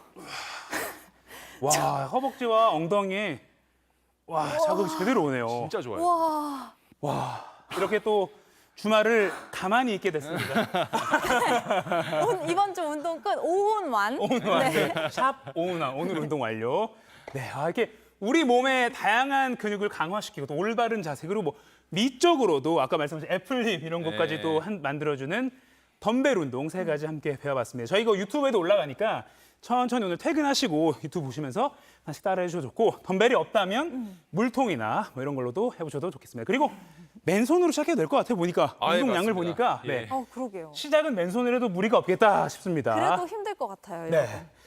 와, 허벅지와 엉덩이에 자극이 제대로 오네요. 진짜 좋아요. 와. 와, 이렇게 또 주말을 가만히 있게 됐습니다. 이번 주 운동 끝. 오운완. 오운완. 네. 샵 오운완. 오늘 운동 완료. 네, 이렇게 우리 몸의 다양한 근육을 강화시키고 또 올바른 자세, 그리고 뭐 미적으로도 아까 말씀하신 애플힙 이런 것까지도 만들어주는 덤벨 운동 3가지 함께 배워봤습니다. 저희 이거 유튜브에도 올라가니까 천천히 오늘 퇴근하시고 유튜브 보시면서 하나씩 따라해 주셔도 좋고, 덤벨이 없다면 물통이나 뭐 이런 걸로도 해보셔도 좋겠습니다. 그리고 맨손으로 시작해도 될 것 같아요. 보니까 운동량을 보니까 예. 그러게요. 시작은 맨손으로 해도 무리가 없겠다 싶습니다. 그래도 힘들 것 같아요. 네. 이거는.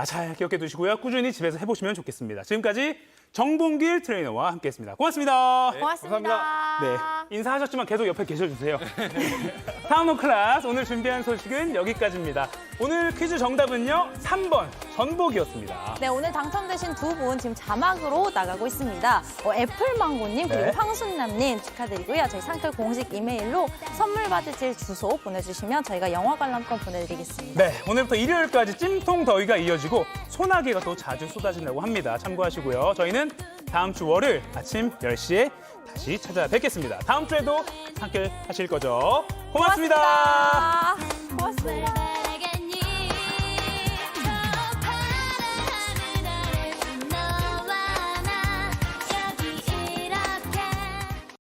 잘 기억해 두시고요. 꾸준히 집에서 해보시면 좋겠습니다. 지금까지 정봉길 트레이너와 함께했습니다. 고맙습니다. 고맙습니다. 네, 인사하셨지만 계속 옆에 계셔주세요. 타운홈 클래스 오늘 준비한 소식은 여기까지입니다. 오늘 퀴즈 정답은요 3번 전복이었습니다. 네, 오늘 당첨되신 두 분 지금 자막으로 나가고 있습니다. 애플망고님 그리고 네. 황순남님 축하드리고요. 저희 상클 공식 이메일로 선물 받으실 주소 보내주시면 저희가 영화 관람권 보내드리겠습니다. 네, 오늘부터 일요일까지 찜통 더위가 이어지고 소나기가 또 자주 쏟아진다고 합니다. 참고하시고요. 저희는 다음 주 월요일 아침 10시에 다시 찾아뵙겠습니다. 다음 주에도 함께 하실 거죠? 고맙습니다. 고맙습니다.